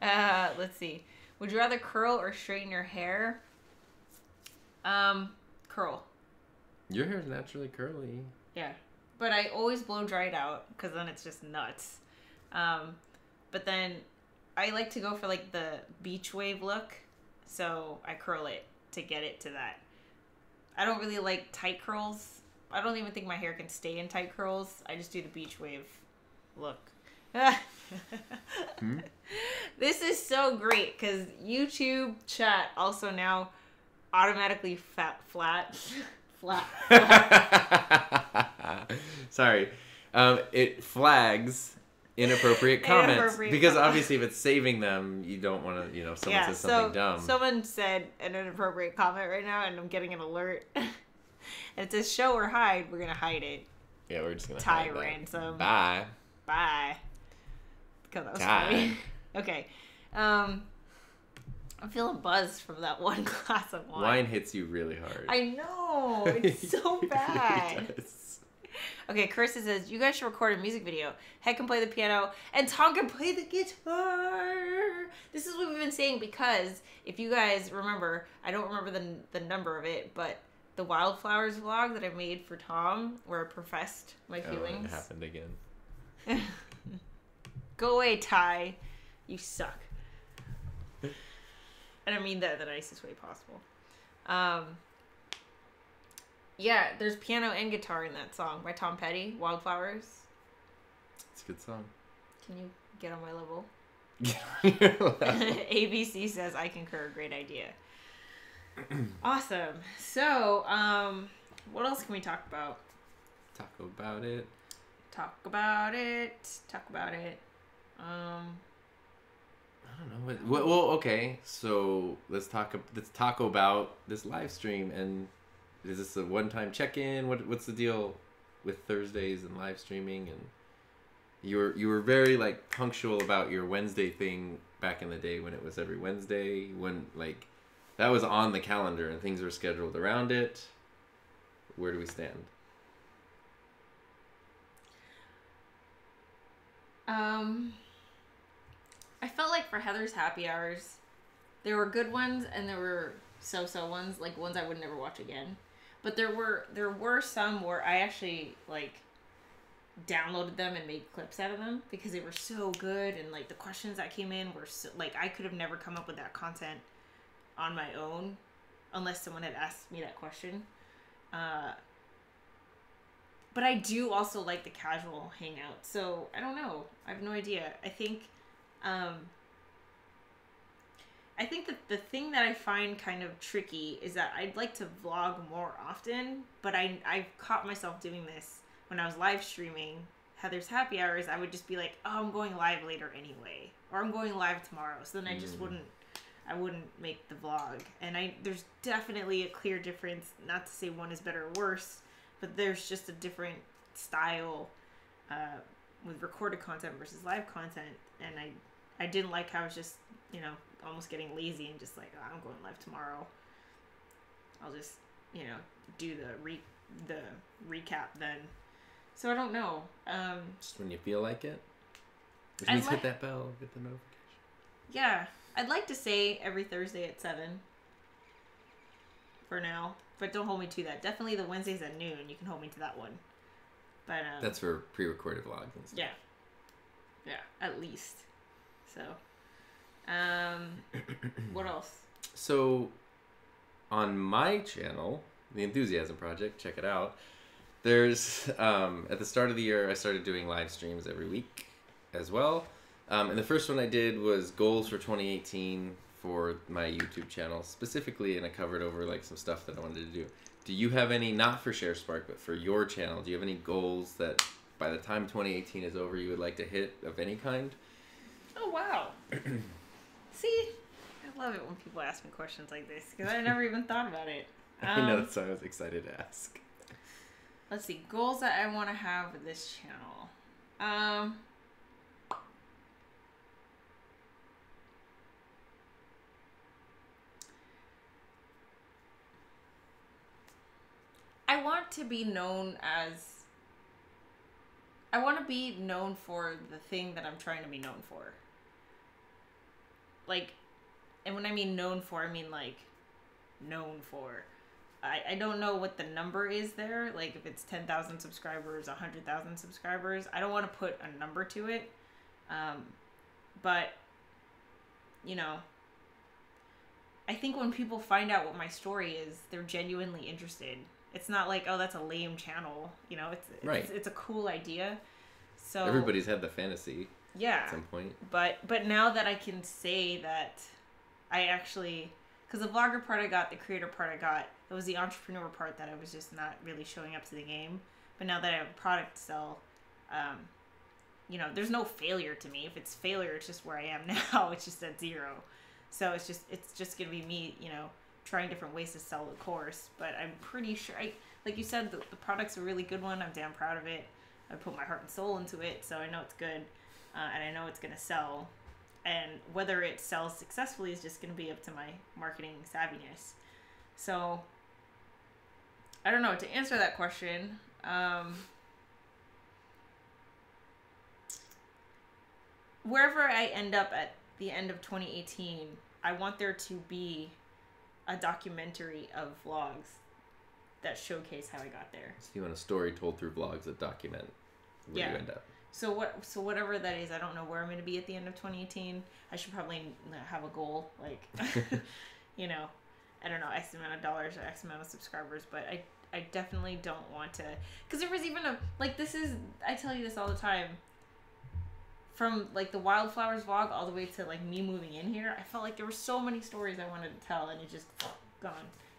Let's see. Would you rather curl or straighten your hair? Curl. Your hair's naturally curly. Yeah. But I always blow dry it out because then it's just nuts. But then I like to go for like the beach wave look. So I curl it to get it to that. I don't really like tight curls. I don't even think my hair can stay in tight curls. I just do the beach wave look. This is so great because YouTube chat also now automatically flat. Sorry. It flags inappropriate comments Inappropriate because comments. obviously if it's saving them, you don't want to, someone says something dumb. Someone said an inappropriate comment right now and I'm getting an alert. And it says show or hide. We're going to hide it. Yeah, we're just going to Ty hide that. ransom. Bye. Bye. Because that was Ty. funny. Okay. I'm feeling buzzed from that one glass of wine. Wine hits you really hard. I know. It's so It really bad. does. Okay, Kirsten says, you guys should record a music video. Heck can play the piano, and Tom can play the guitar. This is what we've been saying because if you guys remember, I don't remember the number of it, but the Wildflowers vlog that I made for Tom where I professed my feelings. It happened again. Go away, Ty. You suck. And I mean that the nicest way possible. Yeah, there's piano and guitar in that song by Tom Petty, Wildflowers. It's a good song. Can you get on my level? Wow. ABC says, I concur. Great idea. Awesome. So, what else can we talk about? Talk about it. Talk about it. I don't know. Well, okay. So let's talk about this live stream. And is this a one-time check-in? What's the deal with Thursdays and live streaming? And you were very like punctual about your Wednesday thing back in the day when it was every Wednesday. When like that was on the calendar and things were scheduled around it. Where do we stand? I felt like for Heather's happy hours, there were good ones and there were so-so ones, like ones I would never watch again. But there were some where I actually like downloaded them and made clips out of them because they were so good, and like the questions that came in were so, like I could have never come up with that content on my own unless someone had asked me that question. But I do also like the casual hangout. So I don't know. I have no idea. I think that the thing that I find kind of tricky is that I'd like to vlog more often, but I've caught myself doing this when I was live streaming Heather's happy hours. I would just be like, oh, I'm going live later anyway, or I'm going live tomorrow. So then I just wouldn't make the vlog. And there's definitely a clear difference. Not to say one is better or worse, but there's just a different style with recorded content versus live content. And I didn't like how it's just, almost getting lazy and just like, oh, I'm going live tomorrow. I'll just, you know, do the recap then. So I don't know. Just when you feel like it. Which means hit that bell, get the notification. Yeah, I'd like to say every Thursday at 7 for now, but don't hold me to that. Definitely the Wednesdays at noon. You can hold me to that one. But that's for pre-recorded vlogs and stuff. Yeah, at least. So, what else? So, on my channel, The Enthusiasm Project, check it out. There's at the start of the year, I started doing live streams every week as well. And the first one I did was goals for 2018 for my YouTube channel specifically, and I covered over like some stuff that I wanted to do. Do you have any, not for Sharespark, but for your channel, do you have any goals that by the time 2018 is over you would like to hit of any kind? Oh, wow. See, I love it when people ask me questions like this because I never even thought about it. I know, that's why I was excited to ask. Let's see, goals that I want to have with this channel. I want to be known for the thing that I'm trying to be known for. Like, and when I mean known for, I mean like known for. I don't know what the number is there, like if it's 10,000 subscribers, 100,000 subscribers. I don't want to put a number to it. But, you know, I think when people find out what my story is, they're genuinely interested. It's not like, oh, that's a lame channel. You know, it's a cool idea. So everybody's had the fantasy. Yeah. At some point. But now that I can say that I actually, because the vlogger part I got, the creator part I got, it was the entrepreneur part that I was just not really showing up to the game. But now that I have a product to sell, you know, there's no failure to me. If it's failure, it's just where I am now. It's just at 0. So it's just gonna be me, you know, trying different ways to sell the course. But I'm pretty sure, like you said, the product's a really good one. I'm damn proud of it. I put my heart and soul into it, so I know it's good, and I know it's gonna sell. And whether it sells successfully is just gonna be up to my marketing savviness. So I don't know. To answer that question, wherever I end up at the end of 2018, I want there to be a documentary of vlogs that showcase how I got there. So you want a story told through vlogs that document where you end up. So whatever that is, I don't know where I'm going to be at the end of 2018. I should probably have a goal, like, you know, I don't know, X amount of dollars or X amount of subscribers, but I definitely don't want to, because there was even I tell you this all the time, from like the wildflowers vlog all the way to like me moving in here, I felt like there were so many stories I wanted to tell and it just gone.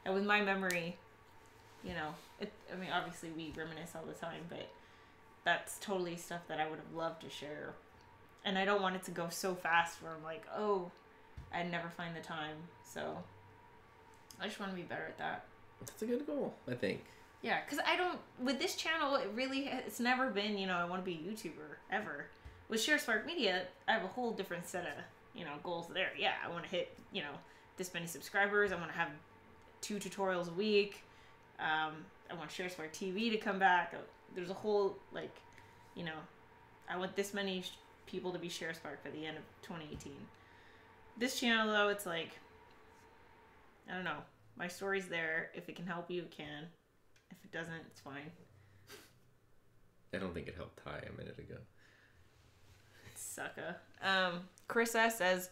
And with my memory, you know, I mean, obviously we reminisce all the time, but that's totally stuff that I would have loved to share. And I don't want it to go so fast where I'm like, oh, I'd never find the time. So I just want to be better at that. That's a good goal, I think. Yeah, because with this channel, it's never been, you know, I want to be a YouTuber, ever. With Sharespark Media, I have a whole different set of, you know, goals there. Yeah, I want to hit, you know, this many subscribers. I want to have 2 tutorials a week. I want Sharespark TV to come back. There's a whole, like, you know, I want this many people to be Sharespark by the end of 2018. This channel, though, it's like, I don't know. My story's there. If it can help you, it can. If it doesn't, it's fine. I don't think it helped Ty a minute ago. Sucker. Chris S says,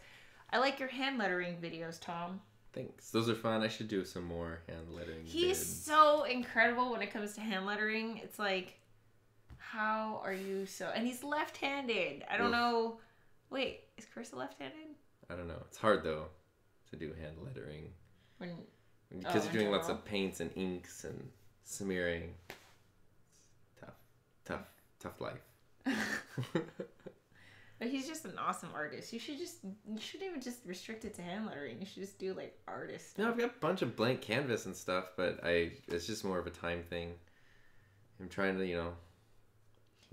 I like your hand lettering videos, Tom. Thanks. Those are fun. I should do some more hand lettering. He's so incredible when it comes to hand lettering. It's like, how are you so... And he's left-handed. I don't know... Wait, is Chris left-handed? I don't know. It's hard, though, to do hand lettering. Because you're doing lots of paints and inks and smearing. Tough life. But he's just an awesome artist. You shouldn't even just restrict it to hand lettering. You should just do like artist. No, I've got a bunch of blank canvas and stuff, but it's just more of a time thing. I'm trying to, you know.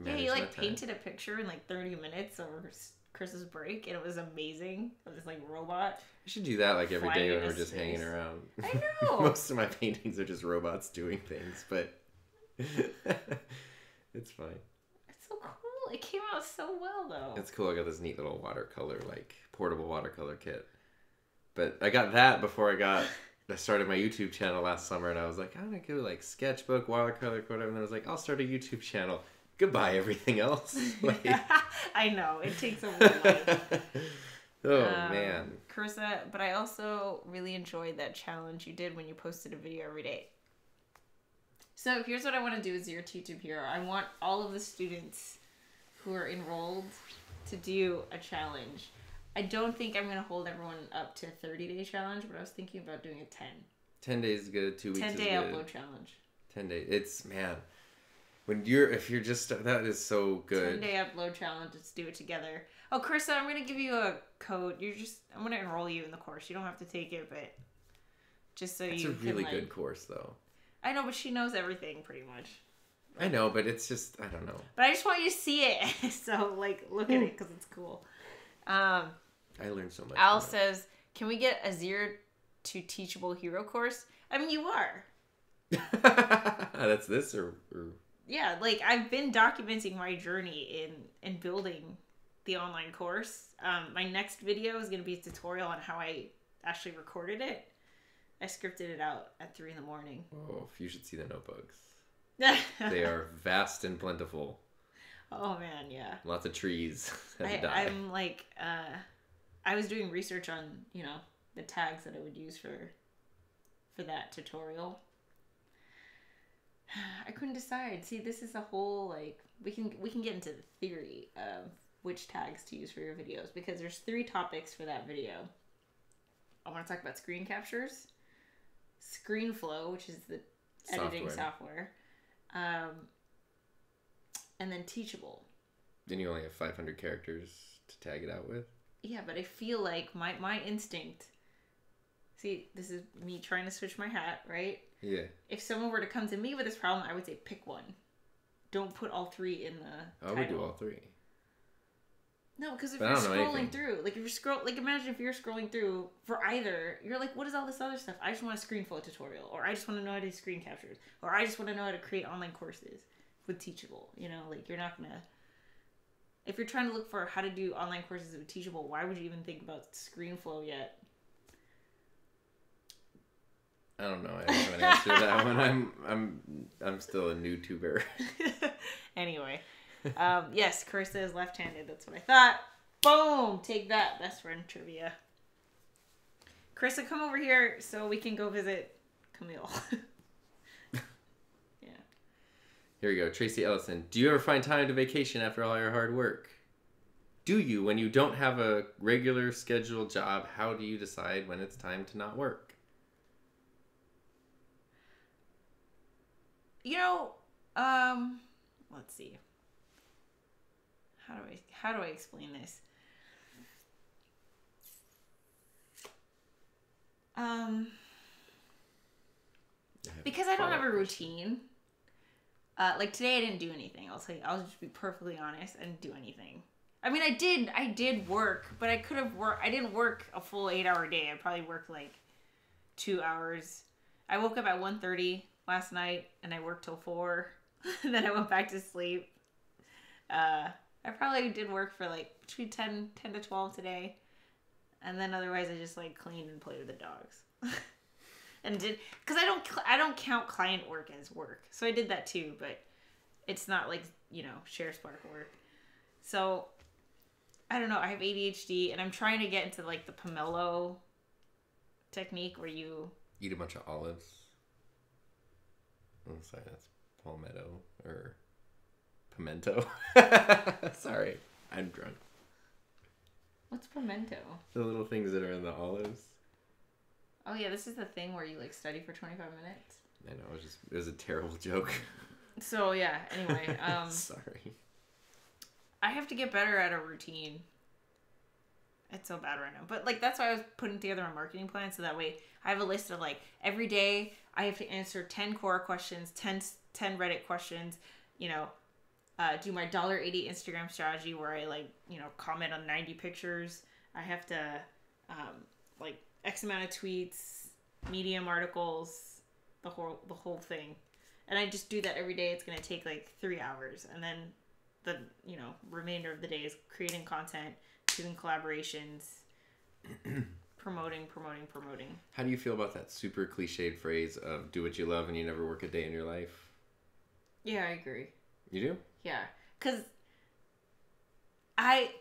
Yeah, you like painted a picture in like 30 minutes over Chris's break, and it was amazing. It was this like robot. I should do that like every Flying day when into we're just space. hanging around. I know. Most of my paintings are just robots doing things, but it's fine. It's so cool. It came out so well, though. It's cool. I got this neat little watercolor, like portable watercolor kit. But I got that before I started my YouTube channel last summer, and I was like, I'm gonna go like sketchbook, watercolor, whatever. And I was like, I'll start a YouTube channel. Goodbye, everything else. Like... I know it takes over your life. Oh man, Carissa, but I also really enjoyed that challenge you did when you posted a video every day. So here's what I want to do as your YouTube hero. I want all of the students who are enrolled to do a challenge. I don't think I'm going to hold everyone up to a 30-day challenge, but I was thinking about doing a 10. 10 days is good. 2 weeks is good. 10-day upload challenge. 10 days. It's, man, if you're just, that is so good. 10-day upload challenge. Let's do it together. Oh, Carissa, I'm going to give you a code. I'm going to enroll you in the course. You don't have to take it, but just so it's you can, It's a really like... good course, though. I know, but she knows everything pretty much. I know, but it's just, I don't know. But I just want you to see it. So, like, look at it because it's cool. I learned so much. Al says, can we get a 0 to Teachable Hero course? I mean, you are. That's this or... Yeah, like, I've been documenting my journey in building the online course. My next video is going to be a tutorial on how I actually recorded it. I scripted it out at 3 a.m. Oh, you should see the notebooks. They are vast and plentiful. Oh, man, yeah. Lots of trees. I'm like, I was doing research on, the tags that I would use for that tutorial. I couldn't decide. See, this is a whole, like, we can get into the theory of which tags to use for your videos, because there's 3 topics for that video. I want to talk about screen captures, ScreenFlow, which is the editing software, and then Teachable. Then you only have 500 characters to tag it out with? Yeah, but I feel like my instinct... See, this is me trying to switch my hat, right? Yeah. If someone were to come to me with this problem, I would say pick one. Don't put all 3 in the title. I would do all 3. No, because if you're scrolling through, like imagine if you're scrolling through for either, you're like, what is all this other stuff? I just want a ScreenFlow tutorial, or I just want to know how to do screen captures, or I just want to know how to create online courses with Teachable. Like, you're not gonna. If you're trying to look for how to do online courses with Teachable, why would you even think about ScreenFlow yet? I don't know. I don't have an answer to that one. I'm still a new tuber. Anyway, yes, Carissa is left-handed. That's what I thought. Boom! Take that, best friend trivia. Carissa, come over here so we can go visit Camille. Yeah. Here we go. Tracy Ellison. Do you ever find time to vacation after all your hard work? Do you, when you don't have a regular scheduled job, how do you decide when it's time to not work? Let's see. How do I explain this? Because I don't have a routine. Like today I didn't do anything. I'll just be perfectly honest. I didn't do anything. I mean, I did work, but I could have worked. I didn't work a full 8-hour day. I probably worked like 2 hours. I woke up at 1:30 last night and I worked till 4. Then I went back to sleep. I probably did work for like between 10 to 12 today. And then otherwise I just like cleaned and played with the dogs. And because I don't count client work as work. So I did that too, but it's not like, Sharespark work. So I don't know. I have ADHD and I'm trying to get into like the pomelo technique where you eat a bunch of olives. I'm sorry, that's palmetto or pimento. Sorry, I'm drunk. What's pimento? The little things that are in the olives. Oh yeah, this is the thing where you like study for 25 minutes. I know, it was a terrible joke. So yeah, anyway, sorry. I have to get better at a routine. It's so bad right now. But like that's why I was putting together a marketing plan so that way I have a list of like every day I have to answer 10 Quora questions, 10 Reddit questions, do my $1.80 Instagram strategy where I like, comment on 90 pictures. I have to like X amount of tweets, Medium articles, the whole thing. And I just do that every day. It's going to take like 3 hours. And then the, remainder of the day is creating content, doing collaborations, promoting. How do you feel about that super cliched phrase of do what you love and you never work a day in your life? Yeah, I agree. You do? Yeah. Because I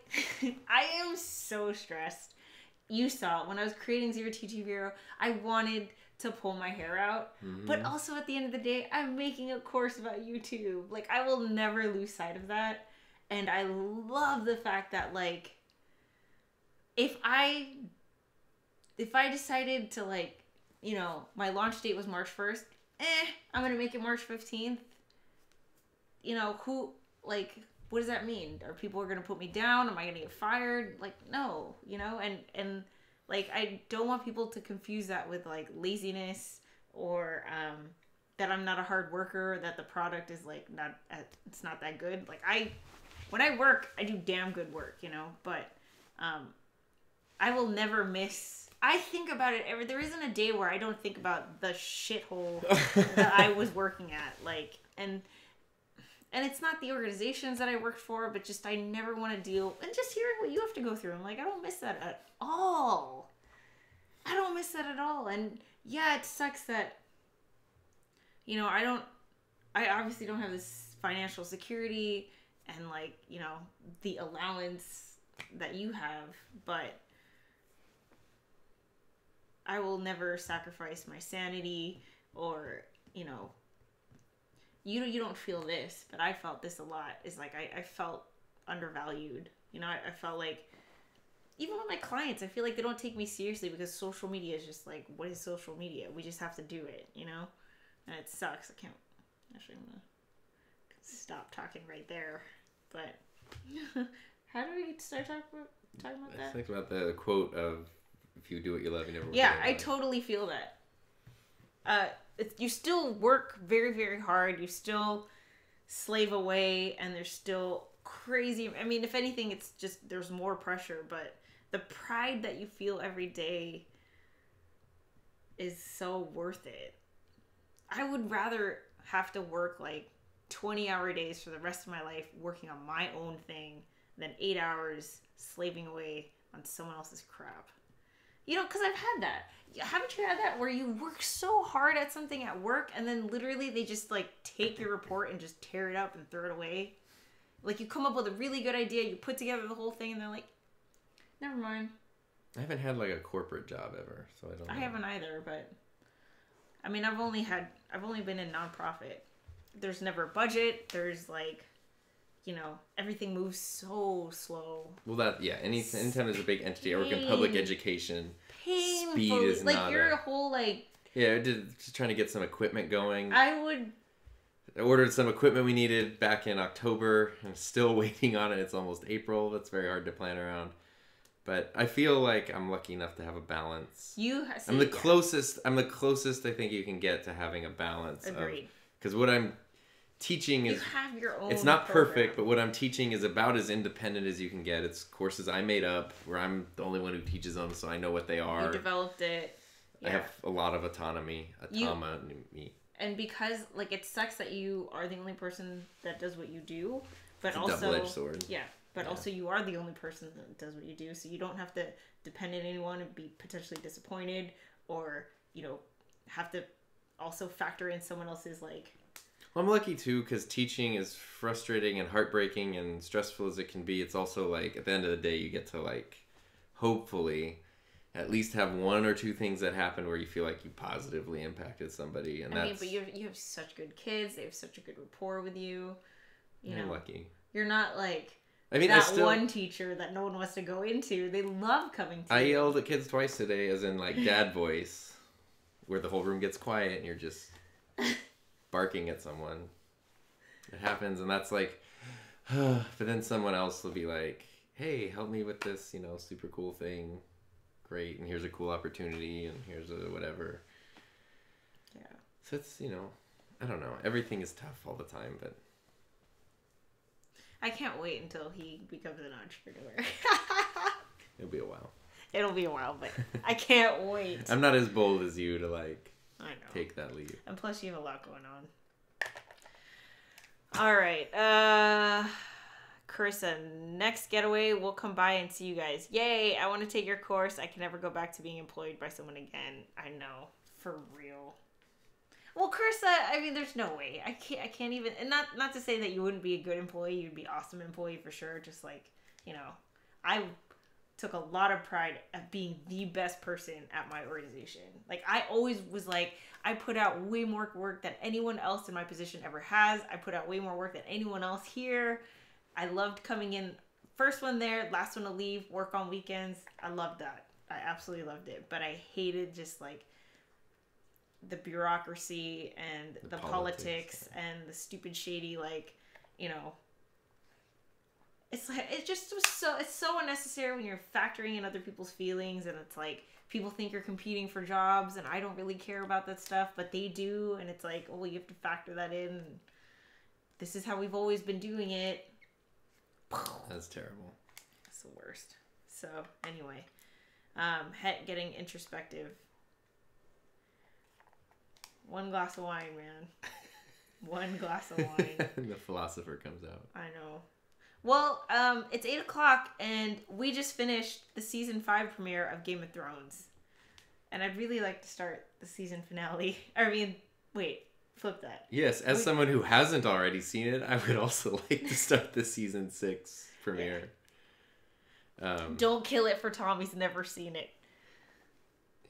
am so stressed. You saw when I was creating Zero TG Vero, I wanted to pull my hair out. Mm-hmm. But also at the end of the day, I'm making a course about YouTube. Like, I will never lose sight of that. And I love the fact that, like, if I decided to, like, my launch date was March 1st, I'm going to make it March 15th. What does that mean? Are people going to put me down? Am I going to get fired? Like, no, and like, I don't want people to confuse that with, like, laziness or, that I'm not a hard worker, that the product is, like, it's not that good. Like, when I work, I do damn good work, but, I will never miss. I think about it there isn't a day where I don't think about the shithole that I was working at. Like, and it's not the organizations that I worked for, but just I never want to deal. And just hearing what you have to go through, I'm like, I don't miss that at all. And yeah, it sucks that, I obviously don't have this financial security and, like, the allowance that you have, but I will never sacrifice my sanity or, you don't feel this, but I felt this a lot. Is like, I felt undervalued. I felt like, even with my clients, I feel like they don't take me seriously because social media is just like, what is social media? We just have to do it, And it sucks. I can't, actually, I'm going to stop talking right there. But, how do we start talking about that? I think about the quote of, if you do what you love, you never work. Yeah, I totally feel that. You still work very, very hard. You still slave away, and there's still crazy. I mean, if anything, it's just there's more pressure, but the pride that you feel every day is so worth it. I would rather have to work like 20-hour days for the rest of my life working on my own thing than 8 hours slaving away on someone else's crap. Because I've had that. Haven't you had that where you work so hard at something at work and then literally they just, like, take your report and just tear it up and throw it away? Like, you come up with a really good idea, you put together the whole thing, and they're like, never mind. I haven't had, like, a corporate job ever, so I don't know. I haven't either, but, I mean, I've only been in nonprofit. There's never a budget. There's, like, everything moves so slow. Well, anytime there's a big entity, I work in public education. Painful. Speed is like, not you're a whole, like... Yeah, just trying to get some equipment going. I ordered some equipment we needed back in October. I'm still waiting on it. It's almost April. That's very hard to plan around. But I feel like I'm lucky enough to have a balance. I'm the closest I think you can get to having a balance. Agreed. Because what I'm teaching is... You have your own It's not program. perfect, but what I'm teaching is about as independent as you can get. It's courses I made up where I'm the only one who teaches them, so I know what they are. You developed it. Yeah. I have a lot of autonomy. And because, like, it sucks that you are the only person that does what you do, but it's a also... double-edged sword. Yeah, but also you are the only person that does what you do, so you don't have to depend on anyone and be potentially disappointed or, have to also factor in someone else's, like... Well, I'm lucky, too, because teaching is frustrating and heartbreaking and stressful as it can be. It's also, like, at the end of the day, you get to, like, hopefully at least have one or two things that happen where you feel like you positively impacted somebody. And but you have such good kids. They have such a good rapport with you. You're lucky. You're not, like... one teacher that no one wants to go into. They love coming to I yelled at kids twice today, as in, like, dad voice, where the whole room gets quiet and you're just... barking at someone. It happens, and that's like, but then someone else will be like, hey, help me with this, super cool thing. Great, and here's a cool opportunity, and here's a whatever. Yeah. So it's, I don't know. Everything is tough all the time, but I can't wait until he becomes an entrepreneur. It'll be a while. It'll be a while, but I can't wait. I'm not as bold as you to like I know. take that leap. And plus you have a lot going on. All right. Carissa, next getaway, we'll come by and see you guys. Yay, I want to take your course. I can never go back to being employed by someone again. I know. For real. Well, Carissa, I mean, there's no way. I can't even, and not to say that you wouldn't be a good employee. You'd be an awesome employee for sure. Just like, you know, I took a lot of pride at being the best person at my organization. Like, I always was like, I put out way more work than anyone else in my position ever has. I put out way more work than anyone else here. I loved coming in, first one there, last one to leave, work on weekends. I loved that. I absolutely loved it. But I hated just like the bureaucracy and the politics and the stupid shady, like, you know, it's like, it just was it's so unnecessary when you're factoring in other people's feelings, and it's like people think you're competing for jobs, and I don't really care about that stuff, but they do, and it's like, oh, you have to factor that in. This is how we've always been doing it. That's terrible. That's the worst. So anyway, getting introspective. One glass of wine, man. One glass of wine. The philosopher comes out. I know. Well, it's 8:00, and we just finished the season 5 premiere of Game of Thrones. And I'd really like to start the season finale. I mean, wait, flip that. Yes, as someone who hasn't already seen it, I would also like to start the season 6 premiere. Don't kill it for Tom. He's never seen it.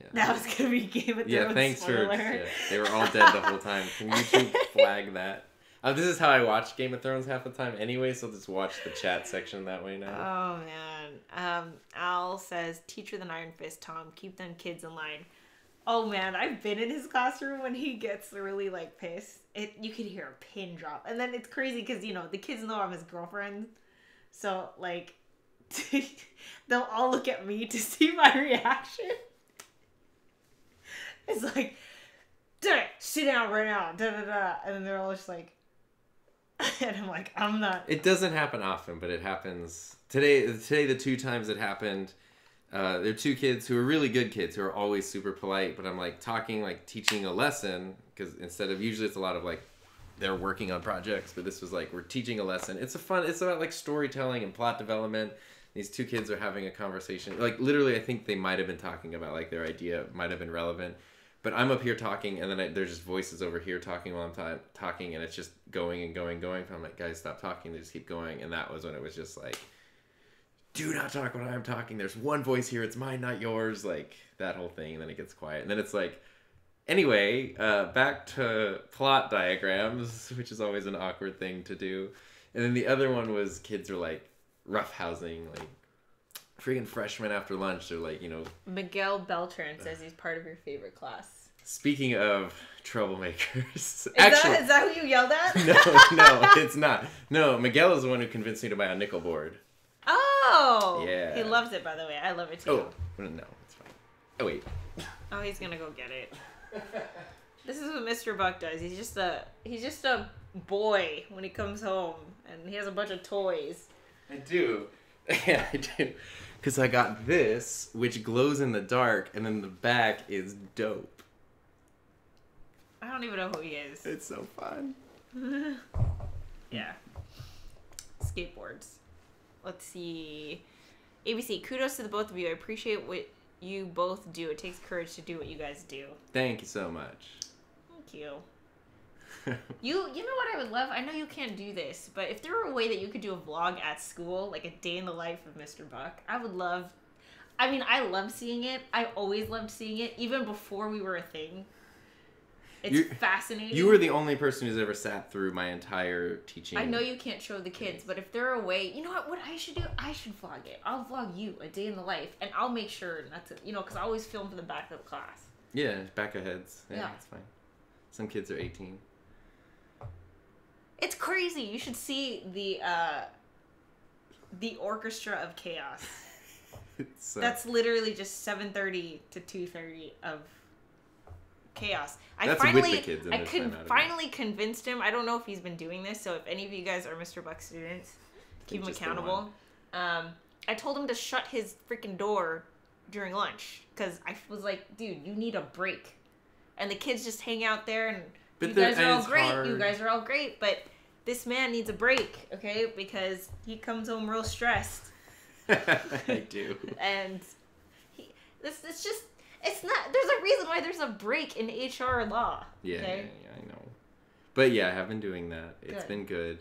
Yeah. That was going to be Game of Thrones. Yeah, thanks spoiler. for... Yeah, they were all dead the whole time. Can YouTube flag that? This is how I watch Game of Thrones half the time anyway, so I'll just watch the chat section that way now. Oh, man. Al says, teach with an iron fist, Tom. Keep them kids in line. Oh, man. I've been in his classroom when he gets really, like, pissed. You could hear a pin drop. And then it's crazy because, you know, the kids know I'm his girlfriend. So, like, they'll all look at me to see my reaction. It's like, sit down right now. Da, da, da. And then they're all just like, and I'm like, I'm not. It doesn't happen often, but it happens. Today, the 2 times it happened, they're 2 kids who are really good kids who are always super polite, but I'm like talking, like teaching a lesson, because instead of, usually it's a lot of like, they're working on projects, but this was like, we're teaching a lesson. It's about like storytelling and plot development. These 2 kids are having a conversation. Like literally, I think they might have been talking about like their idea might have been relevant. But I'm up here talking, and then there's just voices over here talking while I'm talking, and it's just going and going and going. I'm like, guys, stop talking. They just keep going. And that was when it was just like, do not talk when I'm talking. There's one voice here. It's mine, not yours. Like, that whole thing. And then it gets quiet. And then it's like, anyway, back to plot diagrams, which is always an awkward thing to do. And then the other one was kids are like roughhousing, like, freaking freshmen after lunch. They're like, you know... Miguel Beltran says he's part of your favorite class. Speaking of troublemakers... Is that who you yelled at? No, it's not. No, Miguel is the one who convinced me to buy a nickel board. Oh! Yeah. He loves it, by the way. I love it, too. Oh, no, it's fine. Oh, wait. Oh, he's gonna go get it. This is what Mr. Buck does. He's just a boy when he comes home, and he has a bunch of toys. I do. Yeah, I do. Because I got this, which glows in the dark, and then the back is dope. I don't even know who he is. It's so fun. Yeah. Skateboards. Let's see. ABC, kudos to the both of you. I appreciate what you both do. It takes courage to do what you guys do. Thank you so much. Thank you. You know what I would love? I know you can't do this, but if there were a way that you could do a vlog at school, like a day in the life of Mr. Buck, I would love... I mean, I love seeing it. I always loved seeing it, even before we were a thing. It's fascinating. You were the only person who's ever sat through my entire teaching. I know you can't show the kids, but if there were a way... You know what I should do? I should vlog it. I'll vlog you, a day in the life, and I'll make sure not to... You know, because I always film for the back of the class. Yeah, back of heads. Yeah, Yeah. That's fine. Some kids are 18. It's crazy. You should see the orchestra of chaos. That's literally just 7:30 to 2:30 of chaos. That's with the kids in I this could time out of finally convinced him. I don't know if he's been doing this, so if any of you guys are Mr. Buck students, keep him Just the accountable. I told him to shut his freaking door during lunch because I was like, dude, you need a break. And the kids just hang out there and you guys are all great. Hard. You guys are all great, but this man needs a break, okay? Because he comes home real stressed. I do. And it's not, there's a reason why there's a break in HR law. Yeah, okay? yeah, I know. But yeah, I have been doing that. It's Good. been good.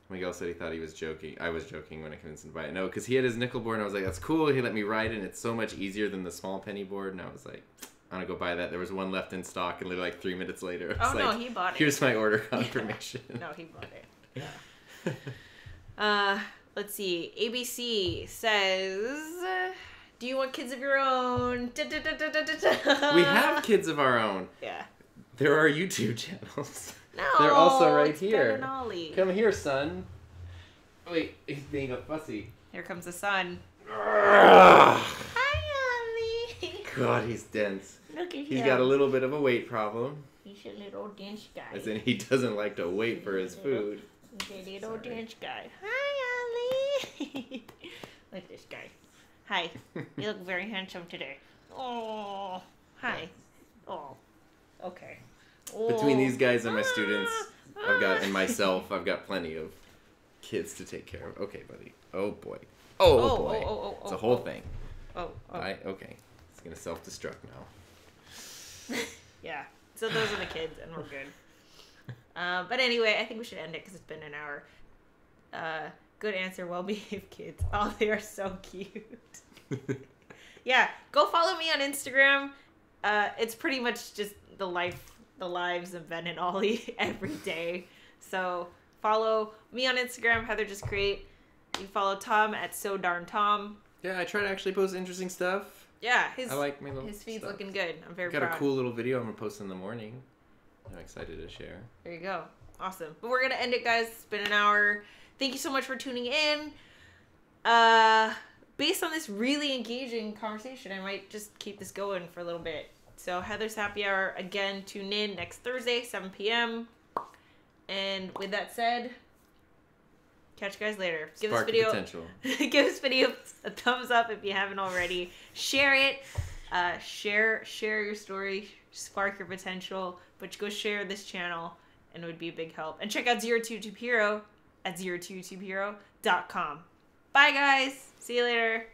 Miguel said he thought he was joking. I was joking when I convinced him to buy it. No, because he had his nickel board, and I was like, that's cool. He let me ride it, and it's so much easier than the small penny board. And I was like, I'm going to go buy that. There was one left in stock, and literally like 3 minutes later, I was no, like, he bought it. Here's my order confirmation. No, he bought it. Yeah. Let's see. ABC says, do you want kids of your own? We have kids of our own. Yeah. There are YouTube channels. No, They're also right it's here. Ben and Ollie. Come here, son. Wait, he's being a fussy. Here comes the sun. God, Hi, Ollie. he's dense. Look at him. He's got a little bit of a weight problem. He's a little dense guy. As in, he doesn't like to wait for his food. He's a little Sorry. dense guy. Hi, Ollie. Look at this guy. Hi. You look very handsome today. Oh, hi. Oh, okay. Between these guys and my students, and myself, I've got plenty of kids to take care of. Okay, buddy. Oh, boy. Oh, boy. It's a whole thing. Oh. Okay. It's going to self-destruct now. Yeah. So those are the kids, and we're good. But anyway, I think we should end it because it's been an hour. Good answer, well-behaved kids. Oh, they are so cute. Yeah, go follow me on Instagram. It's pretty much just the lives of Ben and Ollie every day. So follow me on Instagram, HeatherJustCreate. You follow Tom at SoDarnTom. Yeah, I try to actually post interesting stuff. Yeah, I like my little his feed's stuff. looking good. I'm very Got proud. a cool little video I'm going to post in the morning. I'm excited to share. There you go. Awesome. But we're going to end it, guys. It's been an hour. Thank you so much for tuning in. Based on this really engaging conversation, I might just keep this going for a little bit. So Heather's Happy Hour, again, tune in next Thursday, 7 p.m. And with that said, catch you guys later. Give Spark this video, potential. give this video a thumbs up if you haven't already. Share it. Share your story. Spark your potential. But go share this channel, and it would be a big help. And check out 022 Hero at 022hero.com. Bye, guys. See you later.